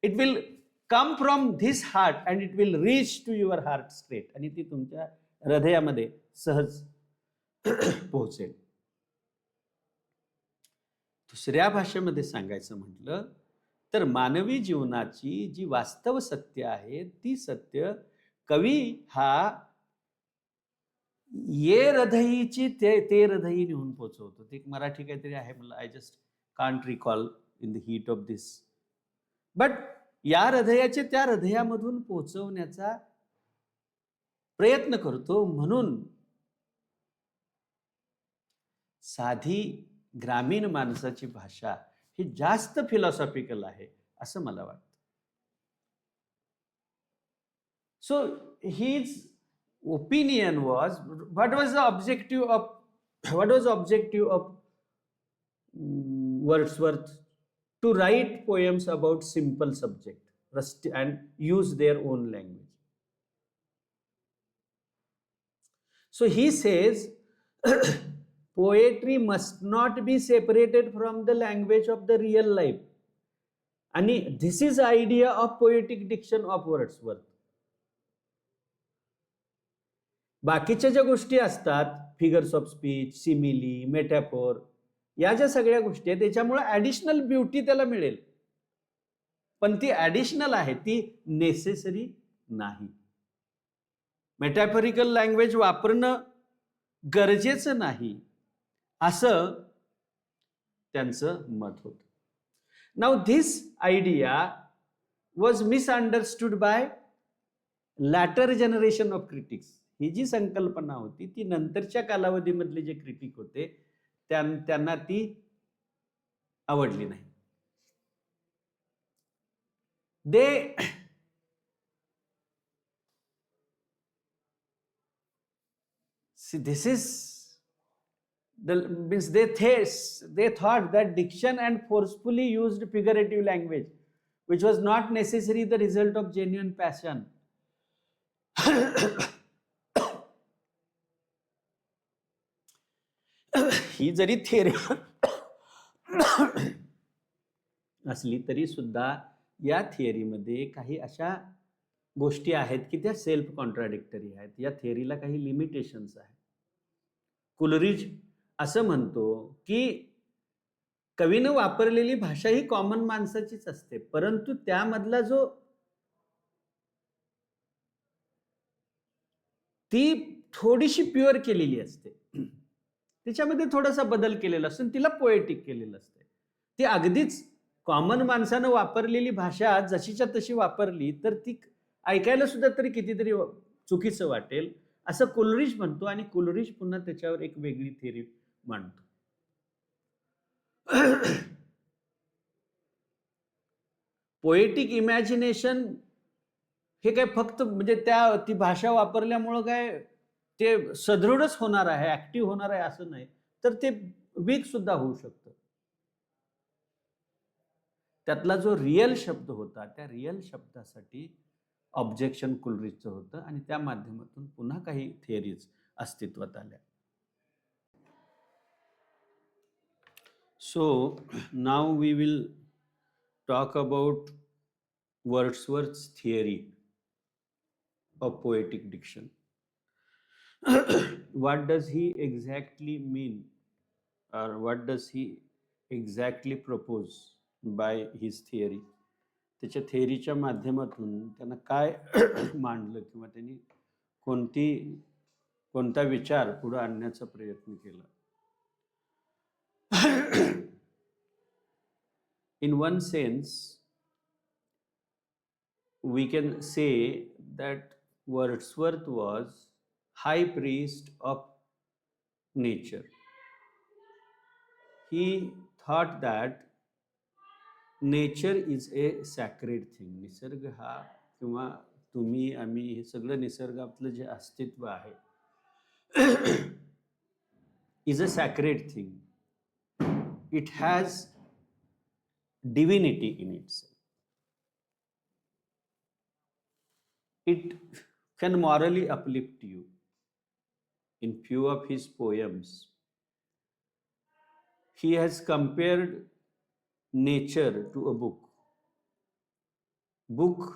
It will come from this heart and it will reach to your heart straight. आणि ती तुमच्या हृदयामध्ये सहज पोहोचेल. दुसऱ्या भाषेमध्ये सांगायचं म्हटलं तर मानवी जीवनाची जी वास्तव सत्य आहे ती सत्य कवी हा ये हृदयीची ते हृदयी नेऊन पोचवतो. ते एक मराठी काहीतरी आहे, मला I just can't recall in the heat of this. But या हृदयाचे त्या हृदयामधून पोचवण्याचा प्रयत्न करतो. म्हणून साधी ग्रामीण माणसाची भाषा ही जास्त फिलॉसॉफिकल आहे असं मला वाटतं. सो his opinion was, what was the objective of Wordsworth? To write poems about simple subject and use their own language. So he says poetry must not be separated from the language of the real life, and this is the idea of poetic diction of Wordsworth. बाकीच्या ज्या गोष्टी असतात, figures of speech, simile, metaphor, या ज्या सगळ्या गोष्टी आहेत त्याच्यामुळे ॲडिशनल ब्युटी त्याला मिळेल, पण ती ॲडिशनल आहे, ती नेसेसरी नाही. मेटाफोरिकल लँग्वेज वापरणं गरजेचं नाही असं त्यांचं मत होतं. Now this idea was misunderstood by later generation of critics. ही जी संकल्पना होती ती नंतरच्या कालावधीमधले जे क्रिटिक होते त्यांना ती आवडली नाही. दे see this is means they thought that diction and forcefully used figurative language which was not necessarily the result of genuine passion. He zari theory असली तरी सुद्धा या थिअरीमध्ये काही अशा गोष्टी आहेत की त्या सेल्फ कॉन्ट्राडिक्टरी आहेत. या थिअरीला काही लिमिटेशन्स आहेत. कुलरिज असं म्हणतो की कवीनं वापरलेली भाषा ही कॉमन माणसाचीच असते, परंतु त्यामधला जो ती थोडीशी प्युअर केलेली असते, त्याच्यामध्ये थोडासा बदल केलेला असतो, तिला पोएटिक केलेलं असते. ती अगदीच कॉमन माणसानं वापरलेली भाषा जशीच्या तशी वापरली तर ती ऐकायला सुद्धा तरी कितीतरी चुकीचं वाटेल असं कुलरिज म्हणतो. आणि कुलरिज पुन्हा त्याच्यावर एक वेगळी थिअरी मांडतो. पोएटिक इमॅजिनेशन हे काय फक्त म्हणजे ती भाषा वापरल्यामुळं काय ते सदृढच होणार आहे, ऍक्टिव्ह होणार आहे असं नाही, तर ते वीक सुद्धा होऊ शकतं. त्यातला जो रिअल शब्द होता त्या रिअल शब्दासाठी ऑब्जेक्शन कुलरिजचं होतं आणि त्या माध्यमातून पुन्हा काही थिअरीज अस्तित्वात आल्या. So now we will talk about Wordsworth's theory of poetic diction. What does he exactly mean, or what does he exactly propose by his theory? त्याच्या थिअरीच्या माध्यमातून त्यांना काय मांडलं किंवा त्यांनी कोणता विचार पुढे आणण्याचा प्रयत्न केला. In one sense, we can say that Wordsworth was high priest of nature. He thought that nature is a sacred thing. Nisarga हा किंवा तुम्ही आम्ही हे सगळं निसर्गातलं जे अस्तित्व आहे is a sacred thing. It has divinity in itself. It can morally uplift you. In few of his poems, he has compared nature to a book. Book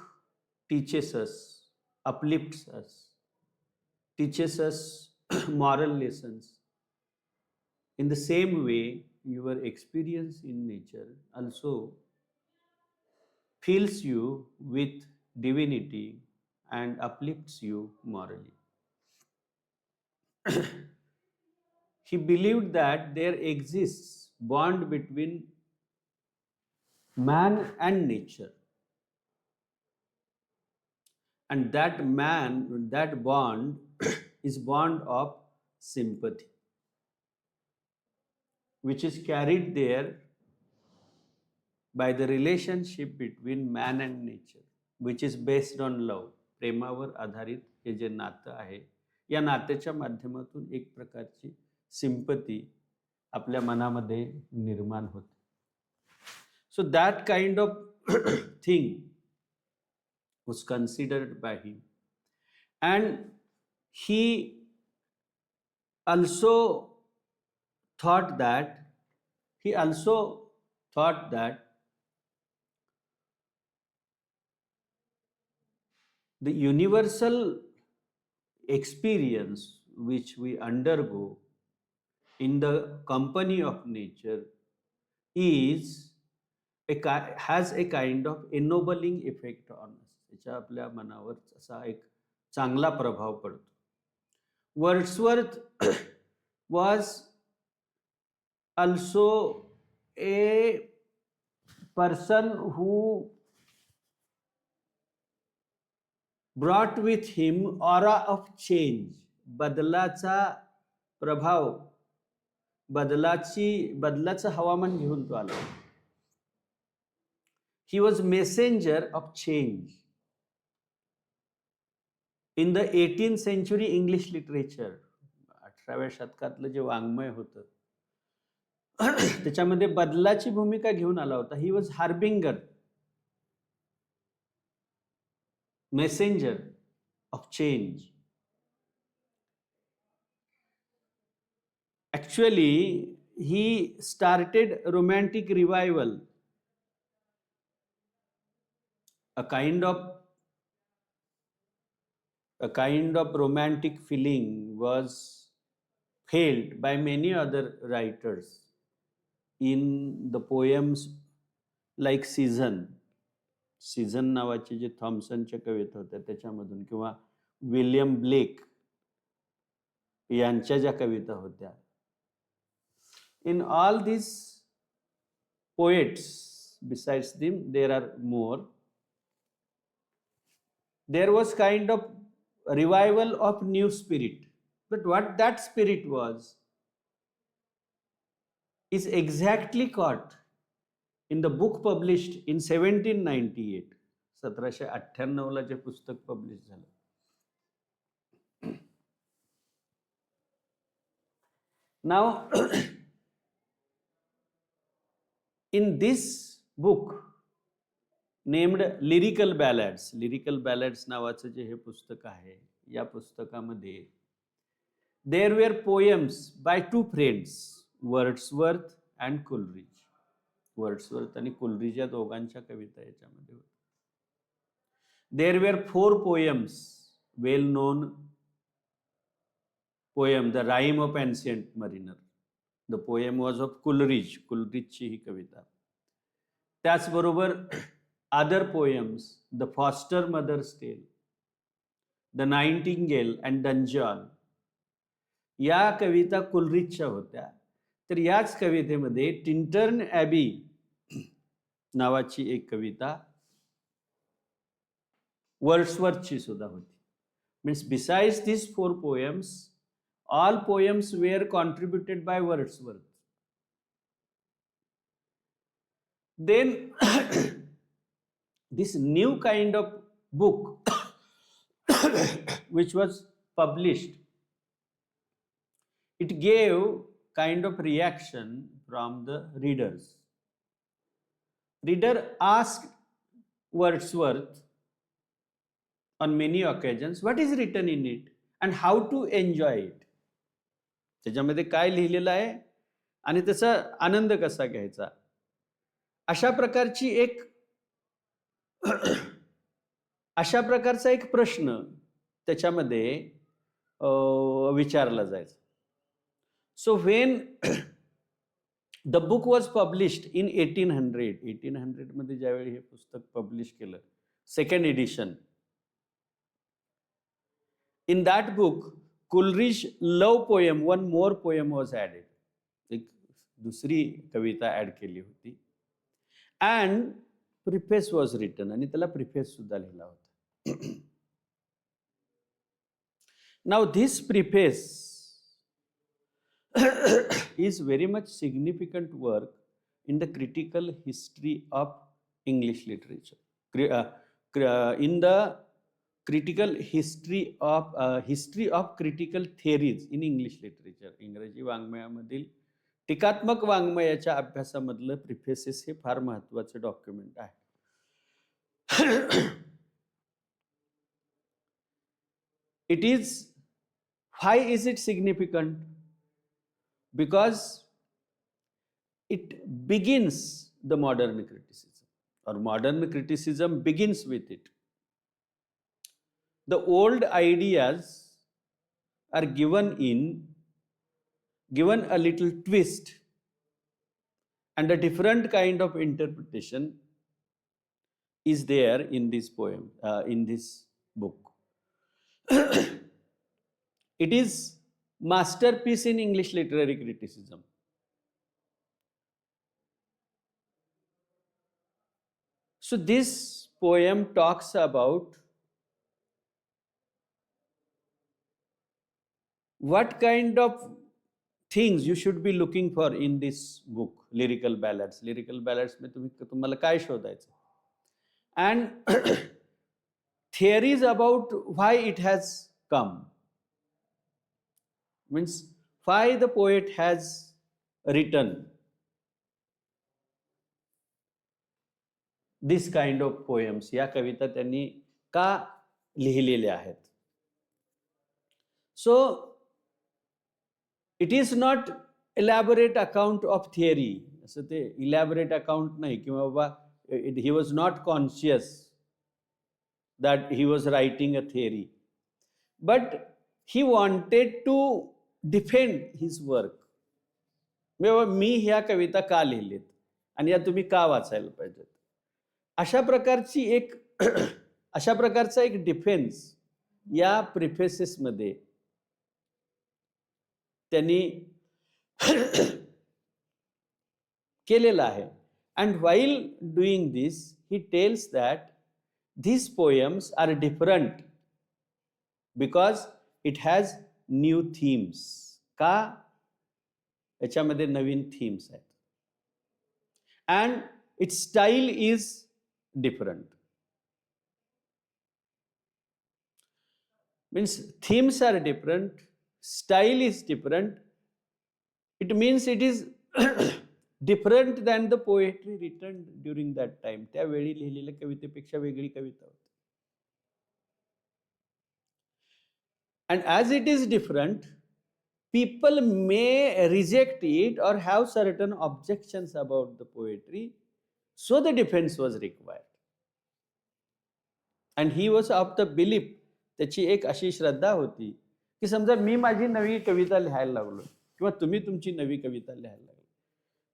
teaches us, uplifts us, teaches us moral lessons. In the same way, your experience in nature also fills you with divinity and uplifts you morally. He believed that there exists bond between man and nature, and that bond is bond of sympathy, which is carried there by the relationship between man and nature, which is based on love. प्रेमावर आधारित हे जे नातं आहे या नात्याच्या माध्यमातून एक प्रकारची sympathy आपल्या मनामध्ये निर्माण होते. So that kind of thing was considered by him, and he also thought that the universal experience which we undergo in the company of nature has a kind of ennobling effect on us. त्याचा आपल्या मनावर असा एक चांगला प्रभाव पडतो. Wordsworth was also a person who brought with him aura of change. बदलाचा प्रभाव, बदलाचं हवामान घेऊन तो आला. He was messenger of change. In the 18th century English literature, 18व्या शतकातलं जे वाङ्मय होतं त्याच्यामध्ये बदलाची भूमिका घेऊन आला होता. He was harbinger, messenger of change. Actually, he started romantic revival, a kind of romantic feeling was felt by many other writers in the poems like season नावाचे जे थॉम्सनच्या कविता होत्या त्याच्यामधून, किंवा विल्यम ब्लेक यांच्या ज्या कविता होत्या. In all this poets, besides them there are more, there was kind of revival of new spirit. But what that spirit was is exactly caught in the book published in 1798. 1798 जे पुस्तक publish झालं. Now in this book named lyrical ballads नावाचं जे हे पुस्तक आहे, या पुस्तकामध्ये there were poems by two friends, Wordsworth and Coleridge. Wordsworth आणि कोलरिज या दोघांच्या कविता याच्यामध्ये होत्या. There were 4 poems, well known poem, The Rime of Ancient Mariner. The poem was of कोलरिजची ही कविता. त्याचबरोबर other poems, The Foster Mother's Tale, The Nightingale and Dungeon, या कविता कोलरिजच्या होत्या. तर याच कवितेमध्ये टिंटर्न ॲबी नावाची एक कविता वर्ड्सवर्थची सुद्धा होती. Means besides these 4 poems, all poems were contributed by Wordsworth. Then this new kind of book which was published, it gave kind of reaction from the readers. Reader asked Wordsworth on many occasions what is written in it and how to enjoy it. त्याच्यामध्ये काय लिहिलेलं आहे आणि त्याचा आनंद कसा घ्यायचा, अशा प्रकारचा एक प्रश्न त्याच्यामध्ये विचारला जायचा. So when the book was published in 1800 मध्ये ज्यावेळी हे पुस्तक पब्लिश केलं, second edition, in that book Coleridge love poem, one more poem was added. एक दुसरी कविता ऍड केली होती. and preface was written, आणि त्याला प्रिफेस सुद्धा लिहिला होता. Now this preface is very much significant work in the critical history of English literature. In the critical history of critical theories in English literature, इंग्रजी वाङ्मयामधील टीकात्मक वाङ्मयाच्या अभ्यासामधलं प्रिफेसेस हे फार महत्त्वाचे document आहे. Why is it significant? Because it begins the modern criticism, or modern criticism begins with it. The old ideas are given a little twist, and a different kind of interpretation is there in this poem, in this book. It is masterpiece in English literary criticism. So this poem talks about what kind of things you should be looking for in this book, Lyrical Ballads. Lyrical Ballads में तुम्हाला काय शोधायचं? And theories about why it has come. Means why the poet has written this kind of poems. या कविता त्यांनी का लिहिलेल्या आहेत? So it is not elaborate account of theory. असं ते elaborate account नाही किंवा बाबा he was not conscious that he was writing a theory, but he wanted to defend his work. मी ह्या कविता का लिहिलेत आणि या तुम्ही का वाचायला पाहिजेत, अशा प्रकारची एक अशा प्रकारचा एक डिफेन्स या प्रिफेसेस मध्ये त्यांनी केलेला आहे. And while doing this, he tells that these poems are different because it has new themes. का? याच्यामध्ये नवीन themes आहेत. And its style is different. Means themes are different, style is different. It means it is different than the poetry written during that time. त्यावेळी लिहिलेल्या कवितेपेक्षा वेगळी कविता होती. And as it is different, people may reject it or have certain objections about the poetry. So the defense was required. And he was of the belief, त्याची एक अशी श्रद्धा होती की समजा मी माझी नवी कविता लिहायला लागलो किंवा तुम्ही तुमची नवी कविता लिहायला लागलो,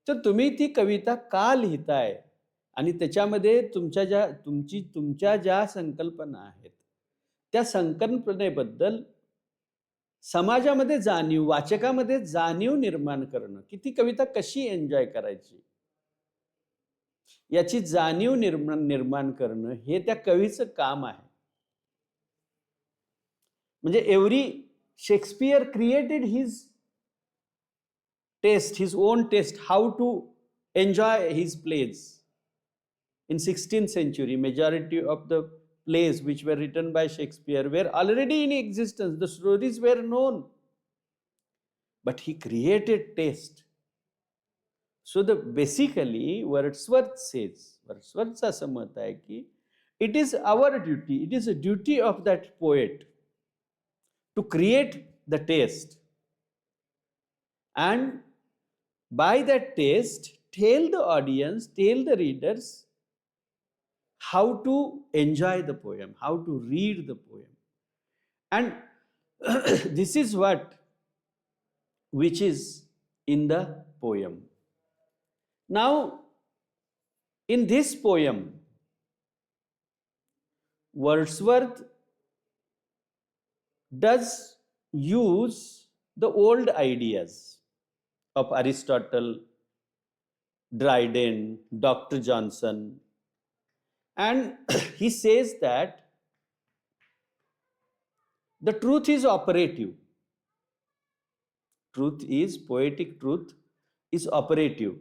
तर तुम्ही ती कविता का लिहिताय आणि त्याच्यामध्ये तुमच्या ज्या संकल्पना आहेत त्या संकल्पनेबद्दल समाजामध्ये जाणीव, वाचकामध्ये जाणीव निर्माण करणं, की ती कविता कशी एन्जॉय करायची याची जाणीव निर्माण करणं हे त्या कवीचं काम आहे. म्हणजे every Shakespeare created his taste, his own taste, how to enjoy his plays. In 16th century, majority of the plays which were written by Shakespeare were already in existence. The stories were known, but he created taste. So basically Wordsworth says, Wordsworth असं मत आहे की it is our duty, it is a duty of that poet to create the taste, and by that taste tell the audience, tell the readers how to enjoy the poem, how to read the poem. And this is what which is in the poem. Now in this poem Wordsworth does use the old ideas of Aristotle, Dryden, Dr. Johnson, and he says that the truth is operative. Truth is, poetic truth is operative.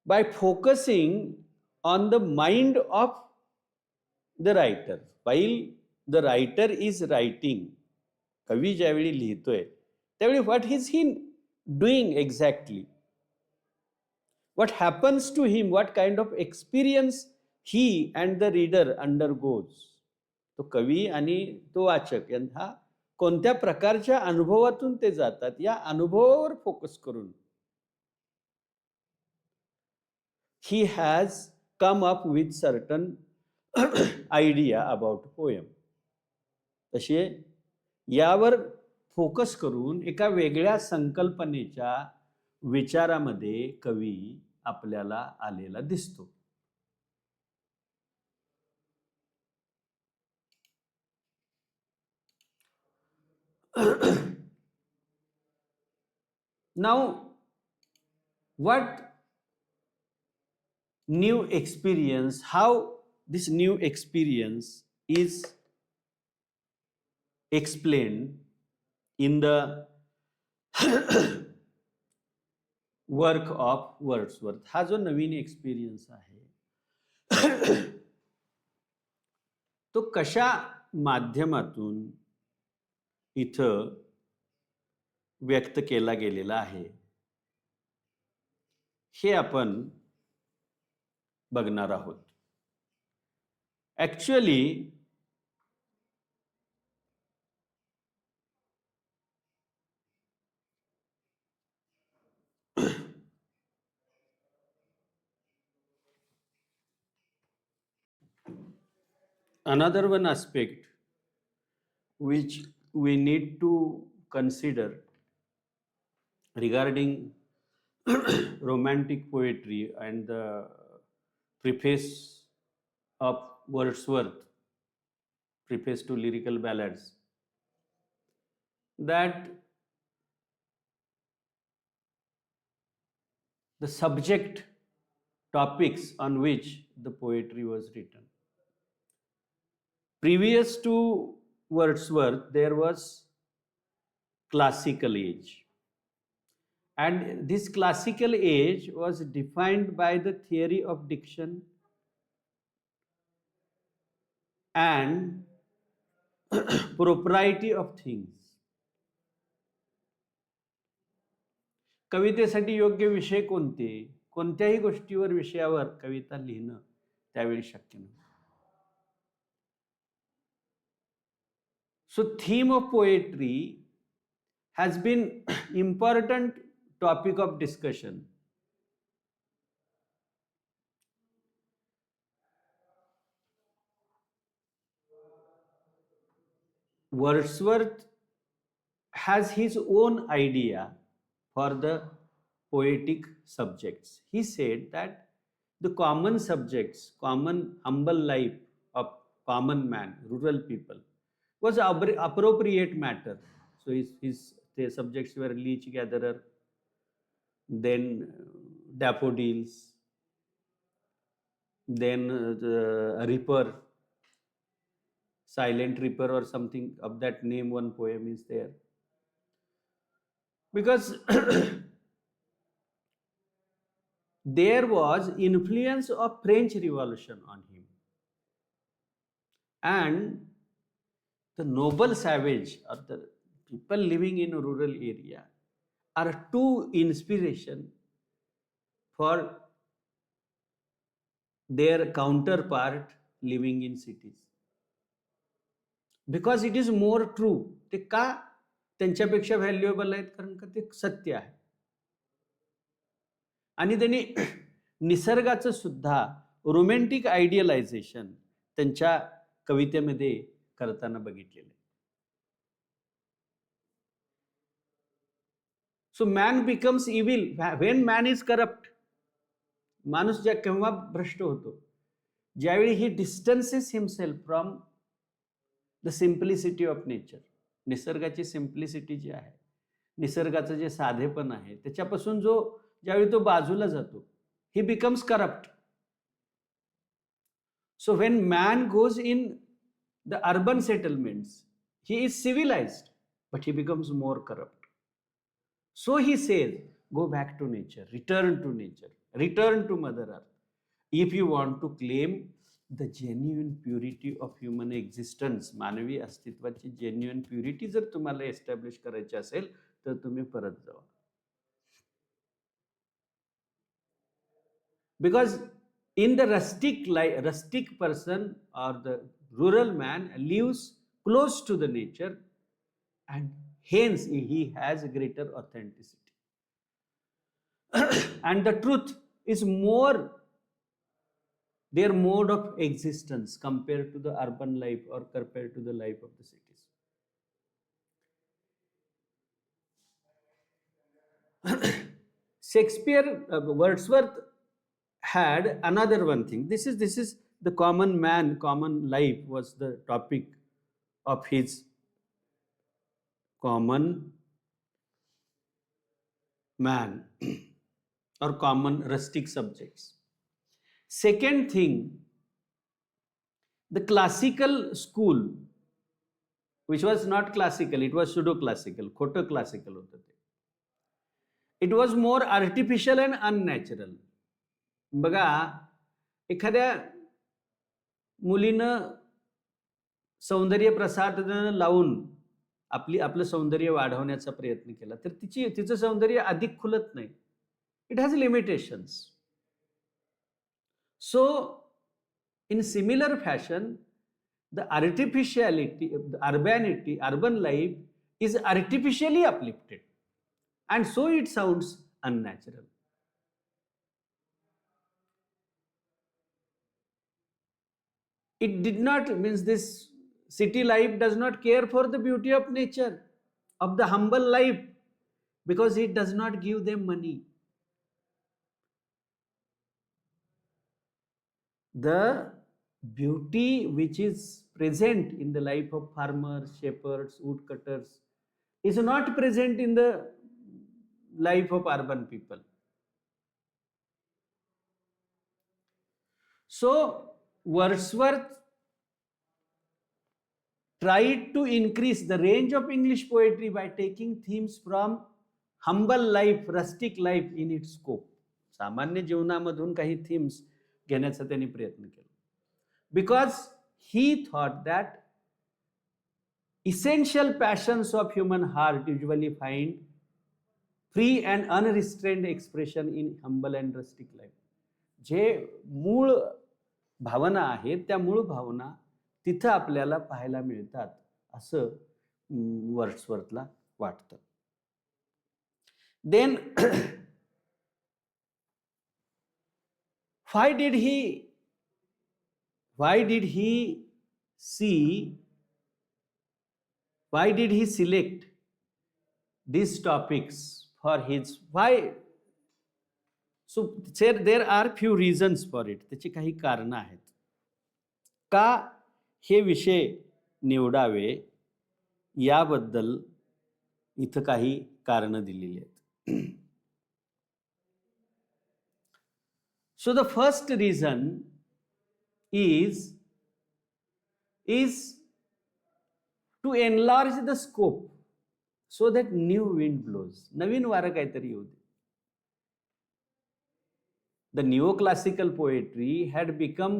By focusing on the mind of the writer, while the writer is writing, कवी ज्यावेळी लिहितोय त्यावेळी what is he doing exactly? What happens to him? What kind of experience he and the reader undergoes? तो कवी आणि तो वाचक यांना कोणत्या प्रकारच्या अनुभवातून ते जातात या अनुभवावर फोकस करून he has come up with certain idea about poem. तसे यावर फोकस करून एका वेगळ्या संकल्पनेच्या विचारामध्ये कवी आपल्याला आलेला दिसतो. Now, what new experience, how this new experience is explained in the work of Wordsworth. हा जो नवीन एक्सपिरियन्स आहे तो कशा माध्यमातून इथं व्यक्त केला गेलेला आहे हे आपण बघणार आहोत. Actually another one aspect which we need to consider regarding romantic poetry and the preface of Wordsworth, preface to lyrical ballads, that the subject topics on which the poetry was written. Previous to Wordsworth, there was classical age. And this classical age was defined by the theory of diction and propriety of things. कवितेसाठी योग्य विषय कोणते, कोणत्याही गोष्टीवर विषयावर कविता लिहिणं त्यावेळी शक्य नव्हतं. So theme of poetry has been important topic of discussion. Wordsworth has his own idea for the poetic subjects. He said that the common subjects, common humble life of common man, rural people, was appropriate matter. So the subjects were leech gatherer, then daffodils, then a reaper, silent reaper or something of that name, one poem is there. Because there was influence of French Revolution on him. And the noble savage or the people living in a rural area are too inspiration for their counterpart living in cities. Because it is more true. ते का त्यांच्यापेक्षा valuable आहेत, कारण का ते सत्य आहे. आणि त्यांनी निसर्गाचं सुद्धा रोमॅन्टिक आयडियलायझेशन त्यांच्या कवितेमध्ये करताना बघितलेलं आहे. So man becomes evil when man is corrupt. माणूस केव्हा भ्रष्ट होतो, ज्यावेळी he distances himself from the simplicity of nature. निसर्गाची सिम्प्लिसिटी जी आहे, निसर्गाचं जे साधेपण आहे, त्याच्यापासून ज्यावेळी तो बाजूला जातो, he becomes corrupt. So when man goes in the urban settlements, he is civilised, but he becomes more corrupt. So he says, go back to nature, return to Mother Earth. If you want to claim the genuine purity of human existence, मानवी अस्तित्वाची genuine purity जर तुम्हाला establish करायची असेल तर तुम्ही परत जावा. Because in the rustic person or the rural man lives close to the nature, and hence he has greater authenticity. And the truth is more their mode of existence compared to the urban life or compared to the life of the cities. Shakespeare, Wordsworth had another one thing. This is the common man, common life was the topic of his common man or common rustic subjects. Second thing, the classical school, which was not classical, it was pseudo classical, खोटं classical होतं ते. It was more artificial and unnatural. बघा, एखाद्या मुलीनं सौंदर्य प्रसाधनं लावून आपलं सौंदर्य वाढवण्याचा प्रयत्न केला तर तिचं सौंदर्य अधिक खुलत नाही. It has limitations. So in similar fashion the artificiality, the urbanity, urban life is artificially uplifted, and so it sounds unnatural. It did not means this city life does not care for the beauty of nature, of the humble life, because it does not give them money. The beauty which is present in the life of farmers, shepherds, woodcutters is not present in the life of urban people. So Wordsworth tried to increase the range of English poetry by taking themes from humble life, rustic life in its scope. सामान्य जीवनामधून काही themes घेण्याचा त्यांनी प्रयत्न केला. Because he thought that essential passions of human heart usually find free and unrestrained expression in humble and rustic life. जे मूळ भावना आहेत त्या मूळ भावना तिथं आपल्याला पाहायला मिळतात असं वर्ड्सवर्थला वाटतं. Then why did he select these topics for his, why? So there are few reasons for it. त्याची काही कारणं आहेत का हे विषय निवडावे याबद्दल इथं काही कारणं दिलेली आहेत. So the first reason is to enlarge the scope so that new wind blows. नवीन वारं काहीतरी येऊ दे. The neoclassical poetry had become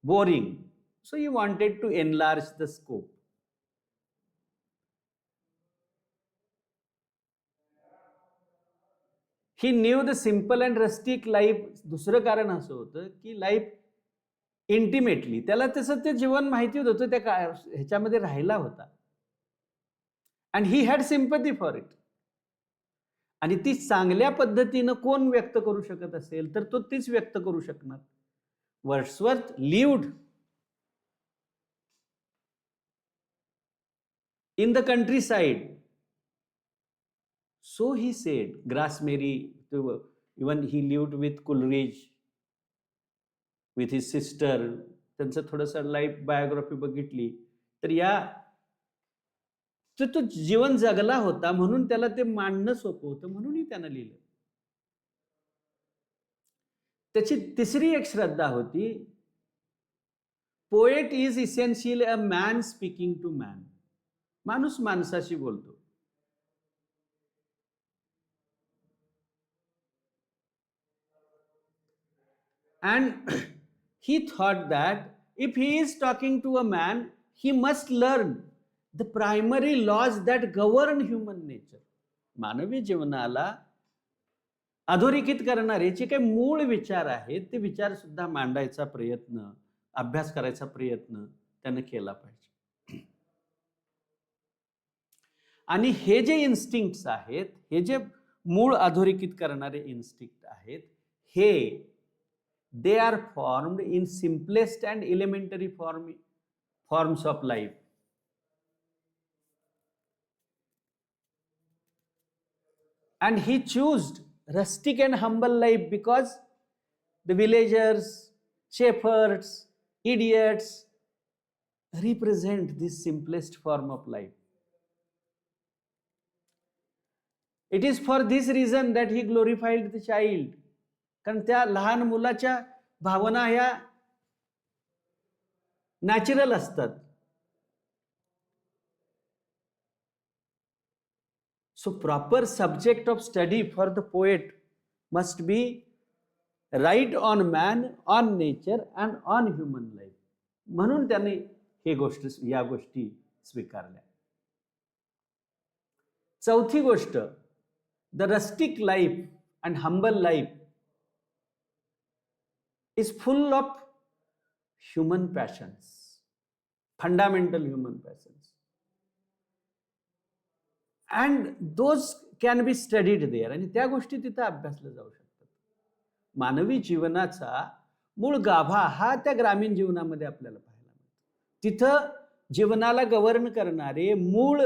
boring. So he wanted to enlarge the scope. He knew the simple and rustic life. दुसरं कारण असं होतं की life इंटिमेटली त्याला तसं ते जीवन माहिती होतं, त्या ह्याच्यामध्ये राहिला होता. And he had sympathy for it. आणि ती चांगल्या पद्धतीनं कोण व्यक्त करू शकत असेल तर तो तीच व्यक्त करू शकणार. Wordsworth lived in the countryside. So he said, Grasmere, even he lived with Coleridge, with his sister. त्यांचं थोडंसं लाईफ बायोग्राफी बघितली तर तो जीवन जगला होता म्हणून त्याला ते मांडणं सोपं होतं, म्हणूनही त्यानं लिहिलं. त्याची तिसरी एक श्रद्धा होती, poet is essentially a man speaking to man. माणूस माणसाशी बोलतो. And he thought that if he is talking to a man, he must learn the primary laws that govern human nature. मानवी जीवनाला अधोरेखित करणारे जे काही मूळ विचार आहेत ते विचार सुद्धा मांडायचा प्रयत्न, अभ्यास करायचा प्रयत्न त्यानं केला पाहिजे. आणि हे जे इन्स्टिंक्ट्स आहेत, हे जे मूळ अधोरेखित करणारे इन्स्टिंक्ट आहेत, हे they are formed in simplest and elementary forms of life. And he chose rustic and humble life because the villagers, shepherds, idiots represent this simplest form of life. It is for this reason that he glorified the child. कारण त्या लहान मुलाच्या भावना ह्या natural असतात. So proper subject of study for the poet must be right on man, on nature and on human life. म्हणून त्याने या गोष्टी स्वीकारल्या. चौथी गोष्ट, the rustic life and humble life is full of human passions, fundamental human passions, and those can be studied there. आणि त्या गोष्टी तिथं अभ्यासल्या जाऊ शकतात. मानवी जीवनाचा मूळ गाभा हा त्या ग्रामीण जीवनामध्ये आपल्याला पाहायला मिळतो. तिथं जीवनाला गव्हर्न करणारे मूळ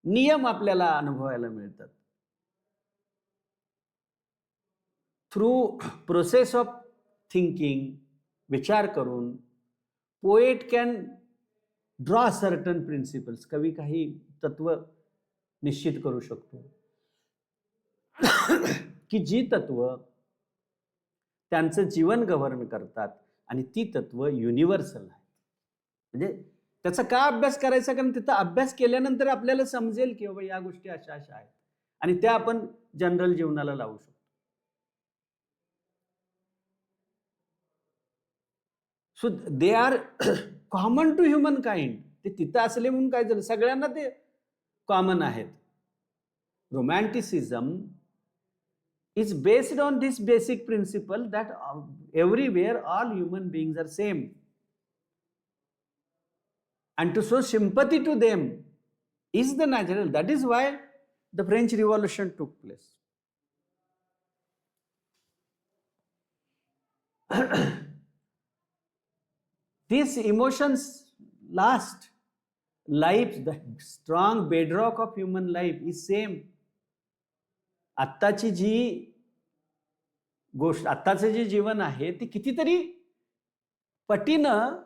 नियम आपल्याला अनुभवायला मिळतात. थ्रू प्रोसेस ऑफ थिंकिंग, विचार करून poet can draw certain principles. कवी काही तत्व निश्चित करू शकतो की जी तत्व त्यांचं जीवन गव्हर्न करतात आणि ती तत्व युनिव्हर्सल आहे. म्हणजे त्याचा का अभ्यास करायचा? कारण तिथं अभ्यास केल्यानंतर आपल्याला समजेल की बाबा या गोष्टी अशा अशा आहेत आणि त्या आपण जनरल जीवनाला लावू शकतो. So they are common to human kind. ते तिथं असले म्हणून काय झालं, सगळ्यांना ते कॉमन आहेत. Romanticism is based on this basic principle that everywhere all human beings are same, and to show sympathy to them is the natural. That is why the French Revolution took place. These emotions last. Life, the strong bedrock of human life is same. आत्ताची जी गोष्ट, आत्ताचं जे जीवन आहे ते कितीतरी पटीनं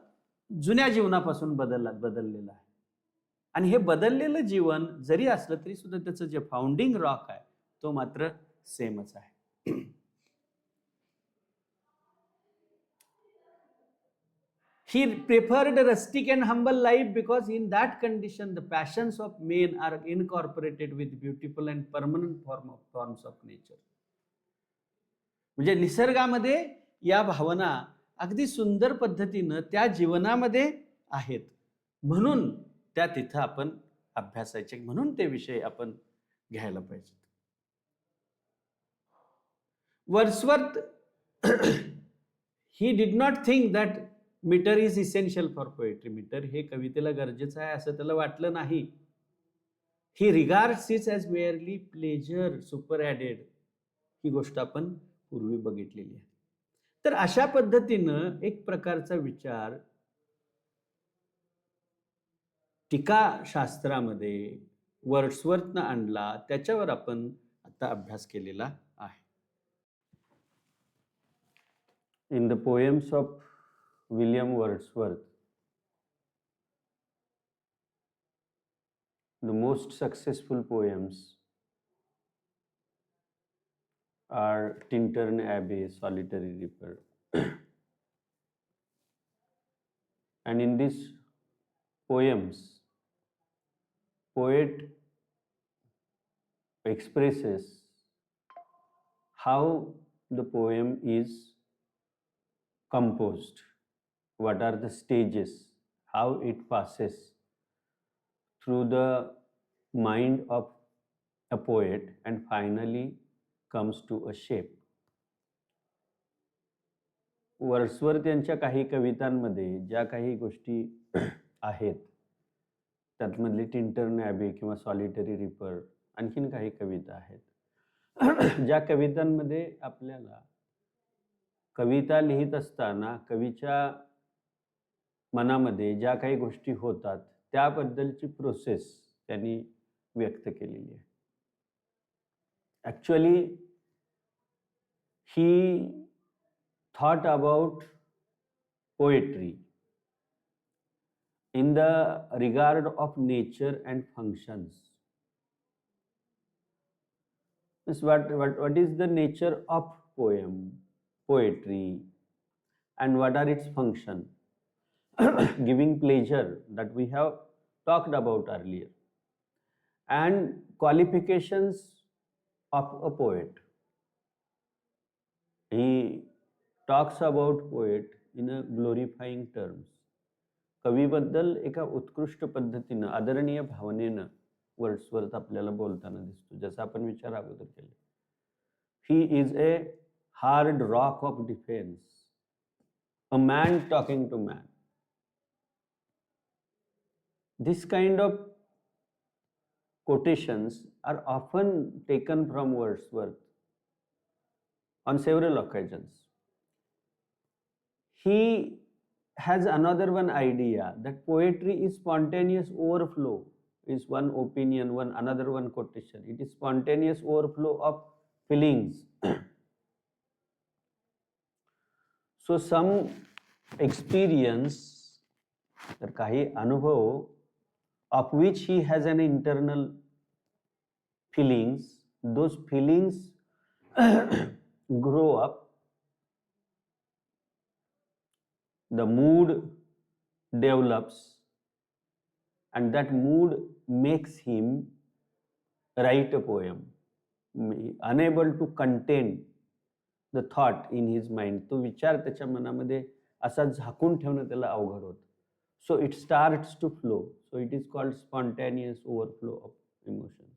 जुन्या जीवनापासून बदललेलं आहे. आणि हे बदललेलं जीवन जरी असलं तरी सुद्धा त्याचं जे फाउंडिंग रॉक आहे तो मात्र सेमच आहे. He preferred a rustic and humble life because in that condition the passions of men are incorporated with beautiful and permanent forms of nature. म्हणजे निसर्गामध्ये या भावना अगदी सुंदर पद्धतीनं त्या जीवनामध्ये आहेत, म्हणून त्या तिथं आपण अभ्यासायचे, म्हणून ते विषय आपण घ्यायला पाहिजे. Wordsworth he did not think that metre is essential for poetry. Metre हे कवितेला गरजेचं आहे असं त्याला वाटलं नाही. He regards it as merely pleasure super added. ही गोष्ट आपण पूर्वी बघितलेली आहे. तर अशा पद्धतीनं एक प्रकारचा विचार टीकाशास्त्रामध्ये वर्ड्सवर्थनं आणला, त्याच्यावर आपण आता अभ्यास केलेला आहे. In the poems of William Wordsworth, the most successful poems are Tintern Abbey, Solitary Reaper. And in these poems, poet expresses how the poem is composed, what are the stages, how it passes through the mind of a poet and finally comes to a shape. Wordsworth यांच्या काही कवितांमध्ये ज्या काही गोष्टी आहेत, त्यातमधली Tintern Abby किंवा solitary ripper, आणखीन काही कविता आहेत ज्या कवितांमध्ये आपल्याला कविता लिहित असताना कवीच्या मनामध्ये ज्या काही गोष्टी होतात त्याबद्दलची प्रोसेस त्यांनी व्यक्त केलेली आहे. Actually he thought about poetry in the regard of nature and functions. Means what is the nature of poetry, and what are its function? Giving pleasure, that we have talked about earlier, and qualifications of a poet. He talks about poet in a glorifying terms. कवीबद्दल एका उत्कृष्ट पद्धतीनं, आदरणीय भावनेनं Wordsworth आपल्याला बोलताना दिसतो, जसं आपण विचार अगोदर केले. He is a hard rock of defence, a man talking to man. This kind of quotations are often taken from Wordsworth on several occasions. He has another one idea that poetry is spontaneous overflow, is one opinion, another one quotation. It is spontaneous overflow of feelings. So some experience, तर काही अनुभव, of which he has an internal feelings, those feelings grow up, the mood develops, and that mood makes him write a poem, unable to contain the thought in his mind. तो विचार त्याच्या मनामध्ये असा झाकून ठेवणं त्याला अवघड होतं. So it starts to flow. So it is called spontaneous overflow of emotions.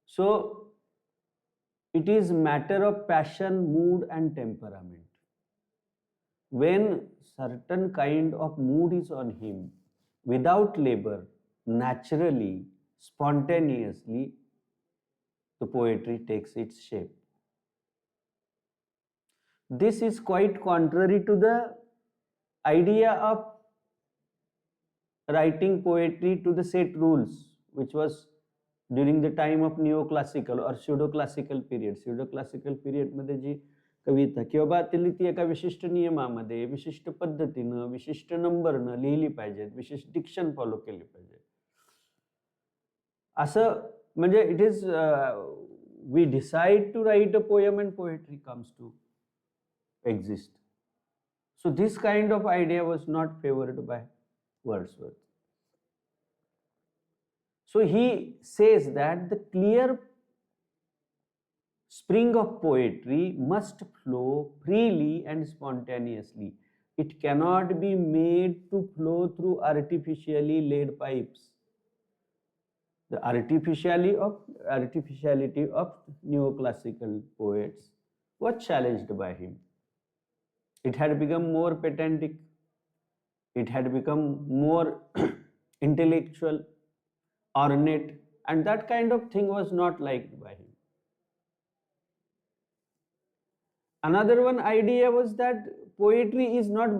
So it is matter of passion, mood and temperament. When certain kind of mood is on him, without labor, naturally, spontaneously, the poetry takes its shape. This is quite contrary to the idea of writing poetry to the set rules, which was during the time of neoclassical or pseudo-classical period. Pseudo-classical period मध्ये जी कविता किंवा ती एका विशिष्ट नियमामध्ये, विशिष्ट पद्धतीनं, विशिष्ट नंबरनं लिहिली पाहिजेत, विशिष्ट डिक्शन फॉलो केली पाहिजे. असं म्हणजे it is we decide to write a poem and poetry comes to exist. So this kind of idea was not favored by Wordsworth. So he says that the clear spring of poetry must flow freely and spontaneously. It cannot be made to flow through artificially laid pipes. The artificiality of neoclassical poets was challenged by him. It had become more pedantic, it had become more intellectual, ornate, and that kind of thing was not liked by him. Another one idea was that poetry is not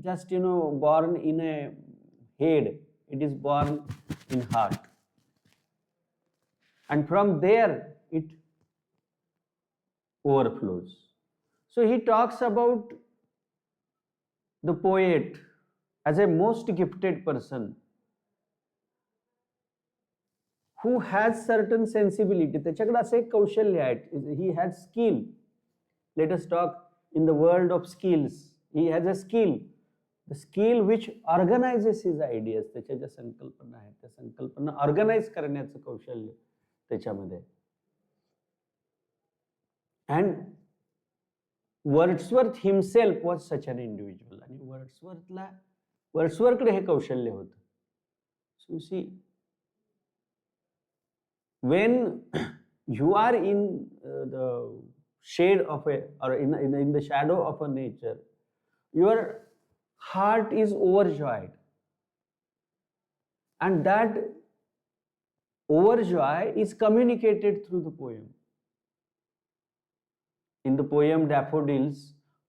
just born in a head, it is born in heart, and from there it overflows. So he talks about the poet as a most gifted person who has certain sensibility. त्याच्याकडे असं एक कौशल्य आहे. He has skill. Let us talk in the world of skills. He has a skill. The skill which organizes his ideas. त्याच्या ज्या संकल्पना आहेत त्या संकल्पना ऑर्गनाइज करण्याचं कौशल्य त्याच्यामध्ये. And Wordsworth himself was such an individual. आणि वर्ड्सवर्थकडे हे कौशल्य होतं. So you see, when you are in the shade of or in the shadow of a nature, your heart is overjoyed, and that overjoy is communicated through the poem. In the poem Daffodils,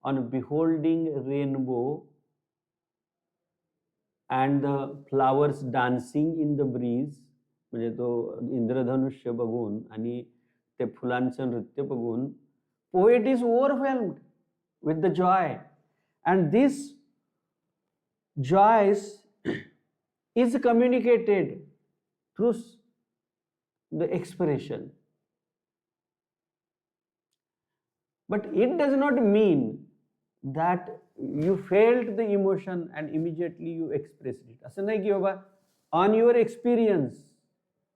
on beholding rainbow and the flowers dancing in the breeze, म्हणजे तो इंद्रधनुष्य बघून आणि ते फुलांचं नृत्य बघून, poet is overwhelmed with the joy, and this joy is communicated through the expression. But it does not mean that you felt the emotion and immediately you expressed it. असं नाही की बाबा on your experience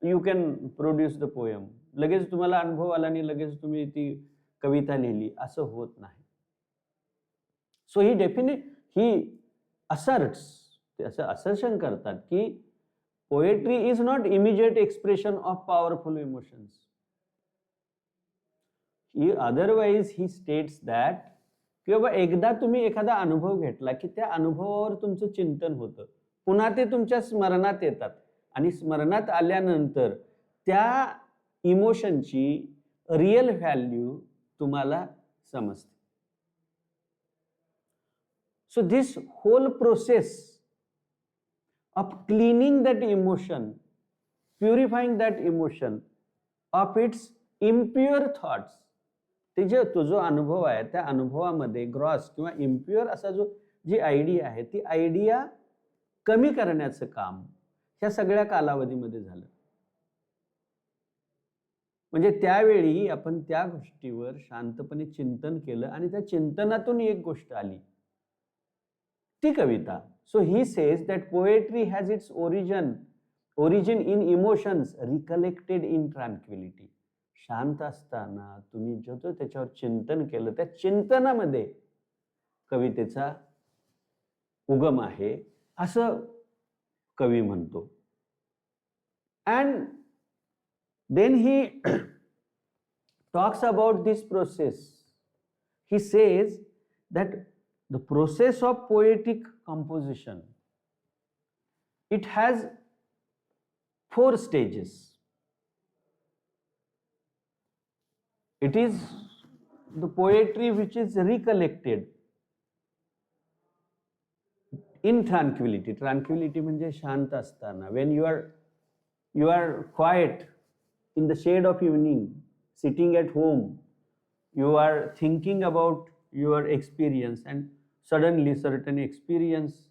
you can produce the poem. लगेच तुम्हाला अनुभव आला आणि लगेच तुम्ही ती कविता लिहिली, असं होत नाही. So he asserts, ते असं assertion करतात की poetry is not immediate expression of powerful emotions. Otherwise he states that की बाबा एकदा तुम्ही एखादा अनुभव घेतला की त्या अनुभवावर तुमचं चिंतन होतं, पुन्हा ते तुमच्या स्मरणात येतात आणि स्मरणात आल्यानंतर त्या इमोशनची रिअल व्हॅल्यू तुम्हाला समजते. So this whole process of cleaning that emotion, purifying that emotion of its impure thoughts, तो जो अनुभव आहे त्या अनुभवामध्ये ग्रॉस किंवा इम्प्युअर असा जी आयडिया आहे ती आयडिया कमी करण्याचं काम ह्या सगळ्या कालावधीमध्ये झालं. म्हणजे त्यावेळी आपण त्या गोष्टीवर शांतपणे चिंतन केलं आणि त्या चिंतनातून एक गोष्ट आली, ती कविता. So he says that poetry has its origin in emotions recollected in tranquillity. शांत असताना तुम्ही जो त्याच्यावर चिंतन केलं त्या चिंतनामध्ये कवितेचा उगम आहे असं कवी म्हणतो. And then he talks about this process. He says that the process of poetic composition, it has 4 stages. It is the poetry which is recollected in tranquility. Tranquility म्हणजे शांत असताना. When you are quiet in the shade of evening, sitting at home, you are thinking about your experience and suddenly certain experience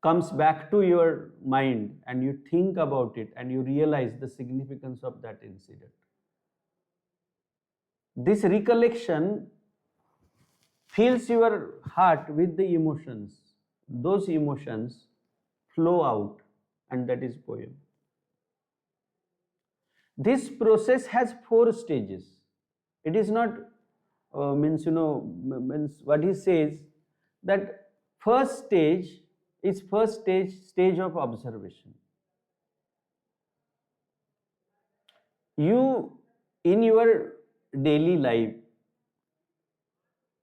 comes back to your mind and you think about it and you realize the significance of that incident. This recollection fills your heart with the emotions. Those emotions flow out and that is poem. This process has 4 stages. It is not means what he says that first stage of observation. You in your daily life,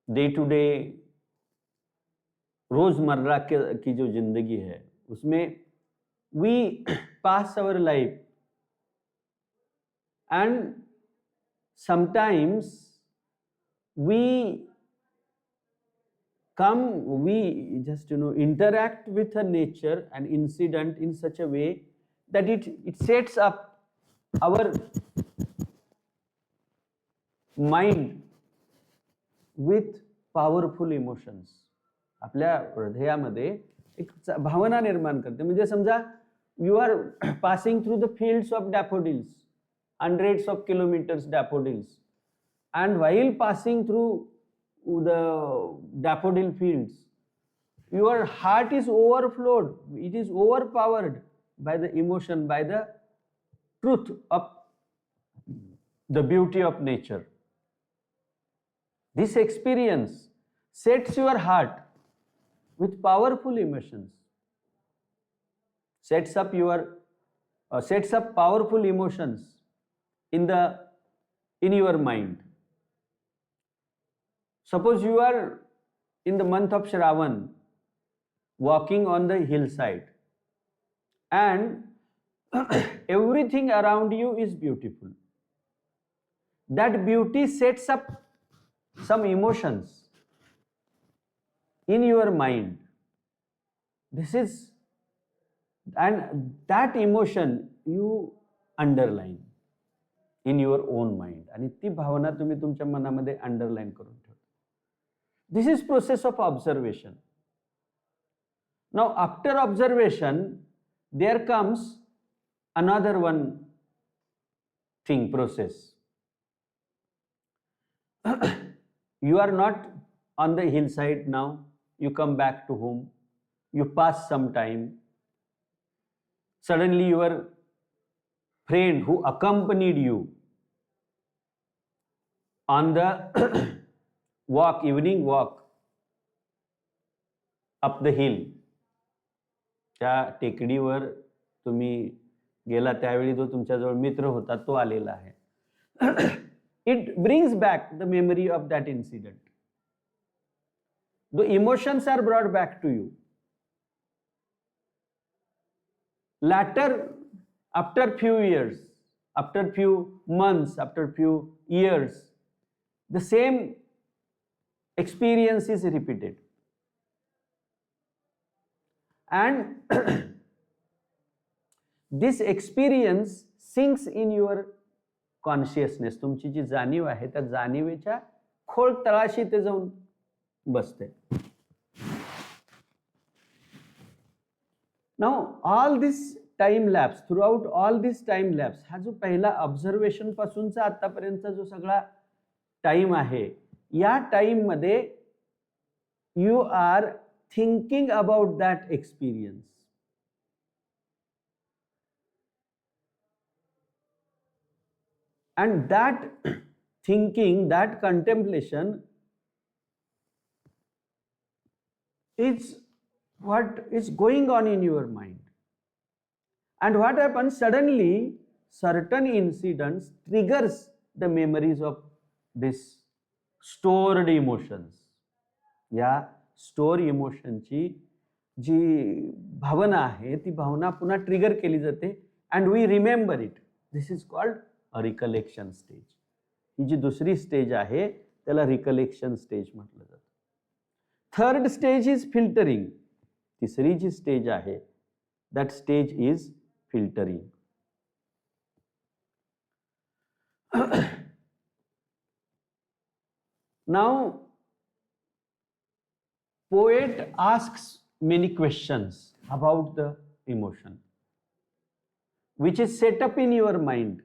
day to day रोजमर्रा की जो जिंदगी है उसमें we pass our life and sometimes we just interact with a nature and incident in such a way that it sets up our mind with powerful emotions. आपल्या हृदयामध्ये एक भावना निर्माण करते. म्हणजे समजा you are passing through the fields of daffodils, hundreds of kilometers daffodils, and while passing through the daffodil fields, your heart is overflowed, it is overpowered by the emotion, by the truth of the beauty of nature. This experience sets your heart with powerful emotions, sets up powerful emotions in your mind. Suppose you are in the month of Shravan walking on the hillside and everything around you is beautiful. That beauty sets up some emotions in your mind. And that emotion you underline in your own mind. आणि ती भावना तुम्ही तुमच्या मनामध्ये underline करून ठेवता. This is process of observation. Now after observation there comes another one thing, process. You are not on the hillside now, you come back to home, you pass some time, suddenly your friend who accompanied you on the walk, evening walk up the hill, त्या टेकडीवर तुम्ही गेला त्यावेळी जो तुमच्याजवळ मित्र होता तो आलेला आहे. It brings back the memory of that incident. The emotions are brought back to you. Later, after few years, after few months, after few years, the same experience is repeated. And this experience sinks in your consciousness, तुमची जी जाणीव आहे त्या जाणीवेच्या खोल तळाशी ते जाऊन बसते. Now all this time lapse, through out all this time lapse, हा जो पहिला ऑब्झर्वेशन पासूनचा आतापर्यंतचा जो सगळा टाइम आहे, या टाइम मध्ये you are thinking about that experience. And that thinking, that contemplation is what is going on in your mind. And what happens, suddenly certain incidents triggers the memories of this stored emotions. या store इमोशनची जी भावना आहे ती भावना पुन्हा trigger केली जाते, and we remember it. This is called recollection stage. ही जी दुसरी stage आहे त्याला रिकलेक्शन स्टेज म्हटलं जातं. Third stage is filtering. तिसरी जी स्टेज आहे that stage is filtering. Now poet asks many questions about the emotion which is set up in your mind.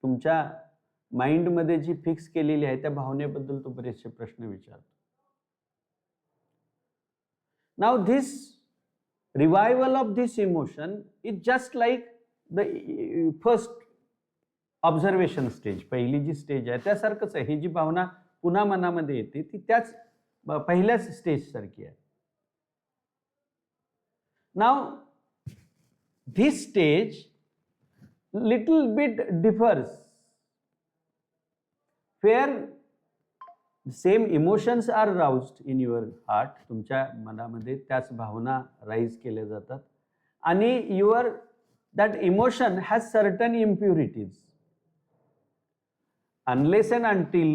तुमच्या माइंडमध्ये जी फिक्स केलेली आहे त्या भावनेबद्दल तो बरेचसे प्रश्न विचारतो. Now this revival of this emotion is just like the first observation stage. पहिली जी स्टेज आहे त्यासारखंच आहे. ही जी भावना पुन्हा मनामध्ये येते ती त्याच पहिल्याच स्टेज सारखी आहे. Now this stage little bit differs, where the same emotions are aroused in your heart. तुमच्या मनामध्ये त्याच भावना राईज केल्या जातात आणि your that emotion has certain impurities. Unless and until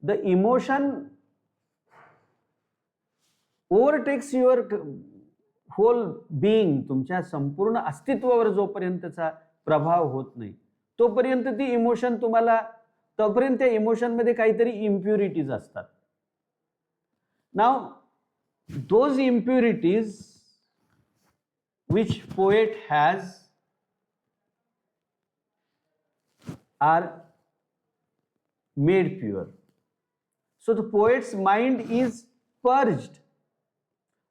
the emotion overtakes your whole being, तुमच्या संपूर्ण अस्तित्वावर जोपर्यंत त्याचा प्रभाव होत नाही तोपर्यंत ती इमोशन तुम्हाला, तोपर्यंत त्या इमोशन मध्ये काहीतरी इम्प्युरिटीज असतात. Now those impurities which poet has are made pure. So the poet's mind is purged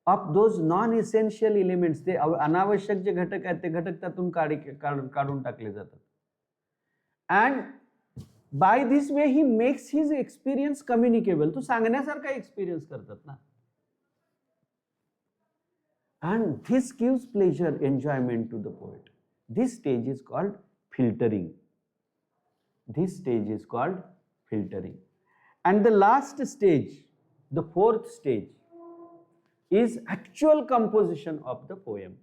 of those non essential elements. ते अनावश्यक जे घटक आहेत ते घटक त्यातून काढून टाकले जातात. And by this way he makes his experience communicable. तो सांगण्यासारखा एक्सपिरियन्स करतात ना. And this gives pleasure, enjoyment to the poet. This stage is called filtering. This stage is called filtering. And the last stage, the fourth stage, is actual composition of the poem.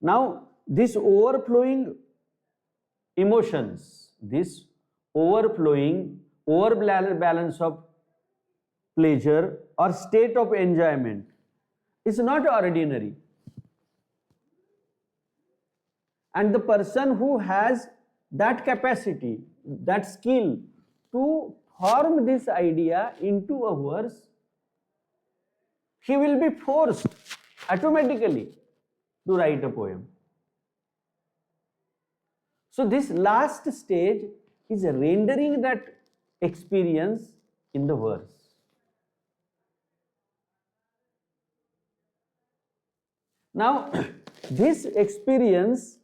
Now this overflowing emotions, this overbalance of pleasure or state of enjoyment is not ordinary, and the person who has that capacity, that skill to form this idea into a verse, he will be forced automatically to write a poem. So this last stage is rendering that experience in the verse. Now this experience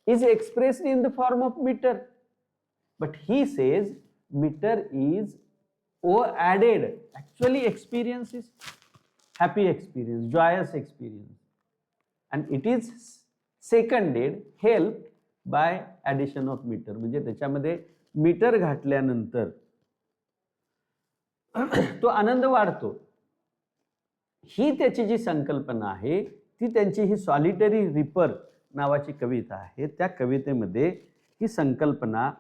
is expressed in the form of meter, but he says meter is added. Actually experience is happy experience, joyous experience, and it is seconded, helped by addition of meter. म्हणजे त्याच्यामध्ये metre घातल्यानंतर तो आनंद वाढतो. ही त्याची जी संकल्पना आहे ती त्यांची ही सॉलिटरी रिपर नावाची कविता आहे. त्या कवितेमध्ये ही संकल्पना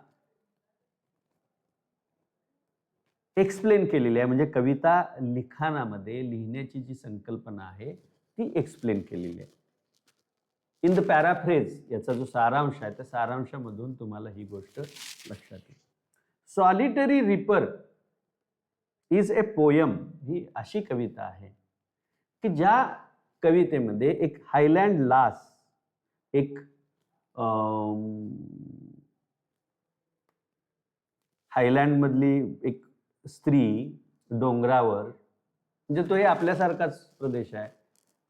एक्सप्लेन केलेली आहे. म्हणजे कविता लिखाणामध्ये लिहिण्याची जी संकल्पना आहे ती एक्सप्लेन केलेली आहे. इन द पॅराफ्रेज, याचा जो सारांश आहे त्या सारांशामधून तुम्हाला ही गोष्ट लक्षात येईल. Solitary reaper is a poem ही अशी कविता आहे की ज्या कवितेमध्ये एक हायलँड लास, एक हायलँड मधली एक स्त्री डोंगरावर, म्हणजे तो हे आपल्यासारखाच प्रदेश आहे,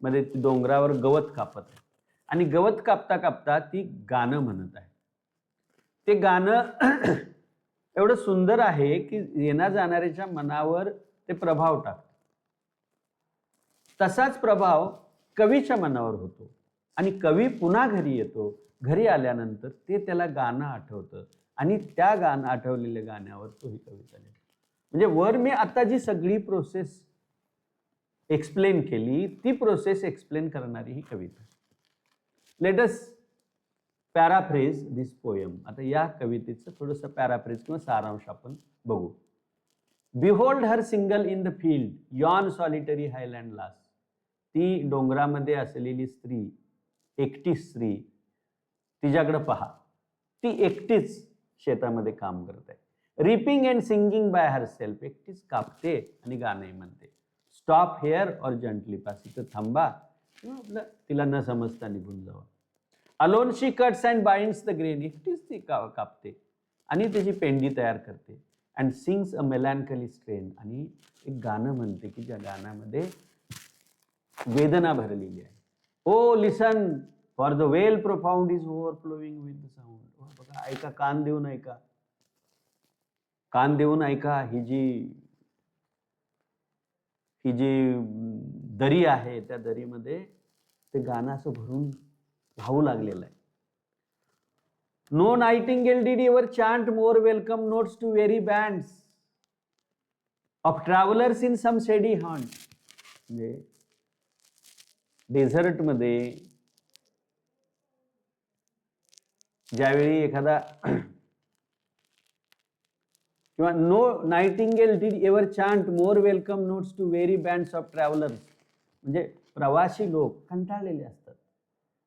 मध्ये डोंगरावर गवत कापत आहे आणि गवत कापता कापता ती गाणं म्हणत आहे. ते गाणं एवढं सुंदर आहे की येण्या जाणाऱ्याच्या मनावर ते प्रभाव टाकतं. तसाच प्रभाव कवीच्या मनावर होतो आणि कवी पुन्हा घरी येतो. घरी आल्यानंतर ते त्याला गाणं आठवतं आणि त्या आठवलेल्या गाण्यावर तो ही कविता लिहितो. म्हणजे वर मी आता जी सगळी प्रोसेस एक्सप्लेन केली ती प्रोसेस एक्सप्लेन करणारी ही कविता. Let us paraphrase this poem. आता या कवितेचं थोडंसं पॅराफ्रेज किंवा सारांश आपण बघू. Behold her single in the field, yon solitary highland lass. ती डोंगरामध्ये असलेली स्त्री, एकटी स्त्री, तिच्याकडे पहा. ती एकटीच शेतामध्ये काम करत आहे. Reaping and singing by herself. एकटीच कापते आणि गाणे म्हणते. Stop here or gently pass. इथं थांबा किंवा आपलं तिला न समजता निघून जावं. Alone she cuts and binds the grain. एकटीच ती कापते आणि त्याची पेंडी तयार करते. And sings a melancholy strain. आणि एक गाणं म्हणते की ज्या गाण्यामध्ये वेदना भरलेली आहे. O listen for the vale profound is overflowing with the sound. बघा, ऐका, कान देऊन ऐका, कान देऊन ऐका. ही जी दरी आहे त्या दरीमध्ये ते गाणं असं भरून वाहू लागलेलं आहे. No nightingale did ever chant more welcome notes to very bands of travellers in some shady haunt. म्हणजे डेझर्टमध्ये ज्यावेळी एखादा किंवा no nightingale did ever chant more welcome notes to very bands of travellers. म्हणजे प्रवासी लोक कंटाळलेले असतात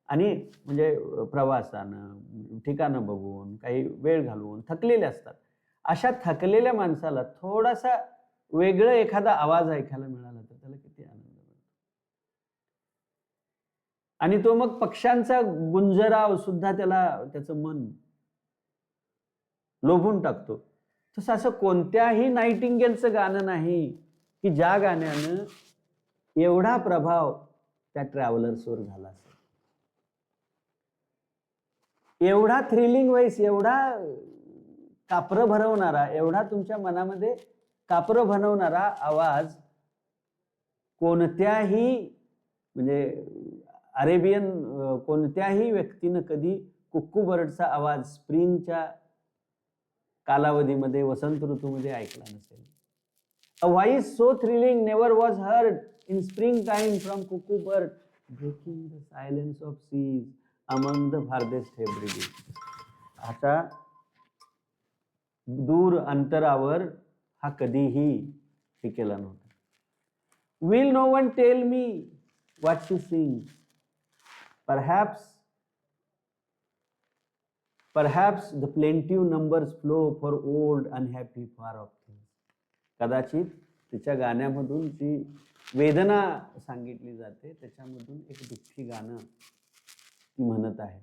आणि म्हणजे प्रवासानं ठिकाणं बघून काही वेळ घालवून थकलेले असतात. अशा थकलेल्या माणसाला थोडासा वेगळं एखादा आवाज ऐकायला मिळाला तर त्याला किती आनंद मिळतो. आणि तो मग पक्ष्यांचा गुंजराव सुद्धा त्याचं मन लोभून टाकतो. तसं असं कोणत्याही नाइटिंगेलचं गाणं नाही की ज्या गाण्यानं एवढा प्रभाव त्या ट्रॅव्हलर्सवर झाला असेल. एवढा थ्रिलिंग वाईस, एवढा कापरं भरवणारा, एवढा तुमच्या मनामध्ये कापरं भरवणारा आवाज कोणत्याही म्हणजे अरेबियन कोणत्याही व्यक्तीनं कधी कुक्कू बर्डचा आवाज स्प्रिंगच्या कालावधीमध्ये, वसंत ऋतूमध्ये ऐकला नसेल. A voice so thrilling never was heard in spring time from cuckoo bird breaking the silence of seas among the farthest Hebrides. आता दूर अंतरावर हा कधीही टिकेला नव्हता. Will no one tell me what she sings. Perhaps the plaintive numbers flow for old unhappy far off things. कदाचित तिच्या गाण्यामधून जी वेदना सांगितली जाते त्याच्यामधून एक दुःखी गाणं ती म्हणत आहे.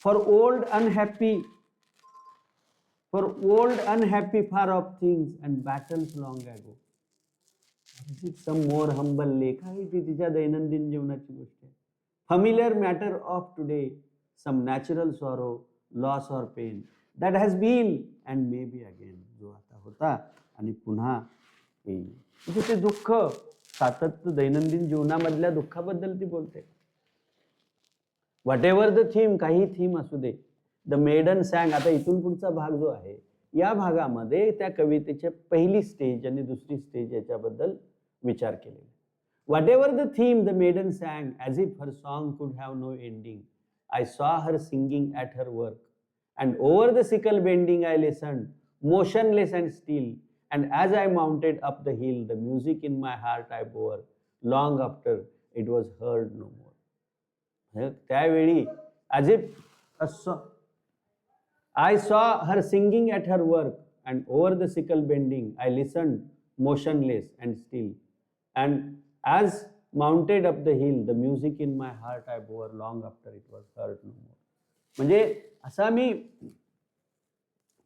For old unhappy far off things and battles long ago. Some more humble लेख आहे ती तिच्या दैनंदिन जीवनाची गोष्ट आहे. familiar matter of today, some natural sorrow, loss or pain that has been and may be again. जो आता होता आणि पुन्हा येईल. म्हणजे ते दुःख, सातत्य, दैनंदिन जीवनामधल्या दुःखाबद्दल ती बोलते. व्हॉट एव्हर द थीम, काही थीम असू दे. द मेडन सॅंग, आता इथून पुढचा भाग जो आहे या भागामध्ये त्या कवितेची पहिली स्टेज आणि दुसरी स्टेज याच्याबद्दल विचार केलेला. Whatever the theme, the maiden sang as if her song could have no ending. I saw her singing at her work, and over the sickle bending I listened, motionless and still. And as I mounted up the hill, the music in my heart I bore, long after it was heard no more. त्यावेळी as if I saw her singing at her work, and over the sickle bending I listened, motionless and still. And as mounted up the hill, the music in my heart I bore, long after it was heard no more. म्हणजे असा मी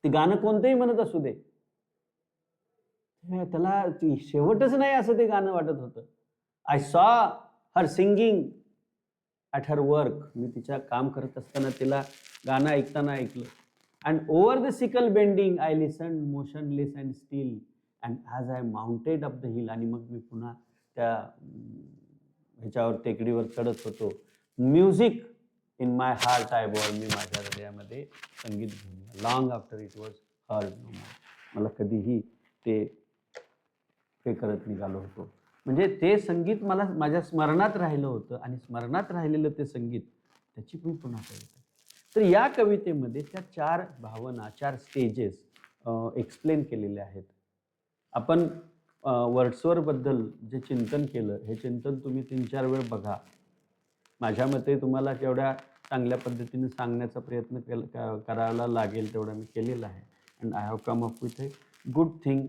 ते गाणं कोणतंही म्हणत असू दे, त्याला शेवटच नाही असं ते गाणं वाटत होतं. I saw her singing at her work, मी तिच्या काम करत असताना तिला गाणं ऐकताना ऐकलं. And over the sickle bending I listen, motionless and still. And as I mounted up the hill, आणि मग मी पुन्हा त्या ह्याच्यावर टेकडीवर चढत होतो. Music in my heart I bore, मी माझ्या हृदयामध्ये संगीत घेऊन, long after it was heard no more. मला कधीही ते करत निघालो होतो. म्हणजे ते संगीत मला माझ्या स्मरणात राहिलं होतं, आणि स्मरणात राहिलेलं ते संगीत त्याची मी पुन्हा कविता. तर या कवितेमध्ये त्या 4 भावना, 4 स्टेजेस एक्सप्लेन केलेल्या आहेत. आपण वर्ड्सवर्थबद्दल जे चिंतन केलं, हे चिंतन तुम्ही 3-4 वेळ बघा. माझ्या मते तुम्हाला जेवढ्या चांगल्या पद्धतीने सांगण्याचा प्रयत्न करायला लागेल तेवढा मी केलेला आहे. And I have come up with a good thing